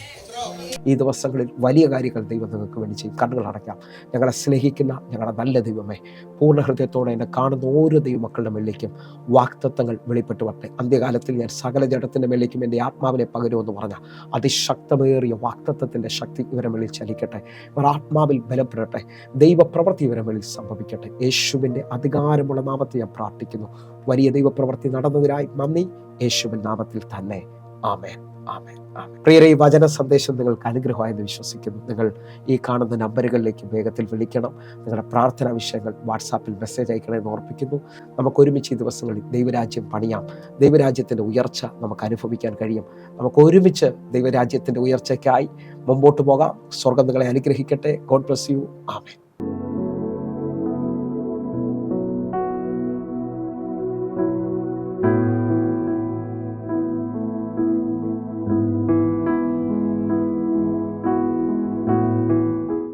ഈ ദിവസങ്ങളിൽ വലിയ കാര്യങ്ങൾ ദൈവം നിങ്ങൾക്ക് വേണ്ടി ചെയ്യും. കണ്ണുകൾ അടയ്ക്കാം. ഞങ്ങളെ സ്നേഹിക്കുന്ന ഞങ്ങളുടെ നല്ല ദൈവമേ, പൂർണ്ണ ഹൃദയത്തോടെ എന്നെ കാണുന്ന ഓരോ ദൈവമക്കളുടെ മേലേക്കും വാഗ്ദത്തങ്ങൾ വെളിപ്പെട്ട് വരട്ടെ. അന്ത്യകാലത്തിൽ ഞാൻ സകല ജഡത്തിൻ്റെ മേലേക്കും എൻ്റെ ആത്മാവിനെ പകരുമെന്ന് പറഞ്ഞ അതിശക്തമേറിയ വാഗ്ദത്തത്തിൻ്റെ ശക്തി ഇവരെ മേളിൽ ചലിക്കട്ടെ. ഇവർ ആത്മാവിൽ ബലപ്പെടട്ടെ. ദൈവപ്രവൃത്തി ഇവരെ മേളിൽ സംഭവിക്കട്ടെ. യേശുവിൻ്റെ അധികാരമുള്ള നാമത്തിൽ ഞാൻ പ്രാർത്ഥിക്കുന്നു. വലിയ ദൈവപ്രവൃത്തി നടന്നതിനായി നന്ദി. യേശുവിൻ നാമത്തിൽ തന്നെ. ആമേൻ. ആമേൻ. പ്രിയരെ, ഈ വചന സന്ദേശം നിങ്ങൾക്ക് അനുഗ്രഹമായെന്ന് വിശ്വസിക്കുന്നു. നിങ്ങൾ ഈ കാണുന്ന നമ്പറുകളിലേക്ക് വേഗത്തിൽ വിളിക്കണം. നിങ്ങളുടെ പ്രാർത്ഥനാ വിഷയങ്ങൾ വാട്സാപ്പിൽ മെസ്സേജ് അയക്കണമെന്ന് ഓർപ്പിക്കുന്നു. നമുക്ക് ഒരുമിച്ച് ഈ ദിവസങ്ങളിൽ ദൈവരാജ്യം പണിയാം. ദൈവരാജ്യത്തിൻ്റെ ഉയർച്ച നമുക്ക് അനുഭവിക്കാൻ കഴിയും. നമുക്ക് ഒരുമിച്ച് ദൈവരാജ്യത്തിൻ്റെ ഉയർച്ചയ്ക്കായി മുമ്പോട്ട് പോകാം. സ്വർഗ്ഗം നിങ്ങളെ അനുഗ്രഹിക്കട്ടെ. God bless you. ആമേൻ.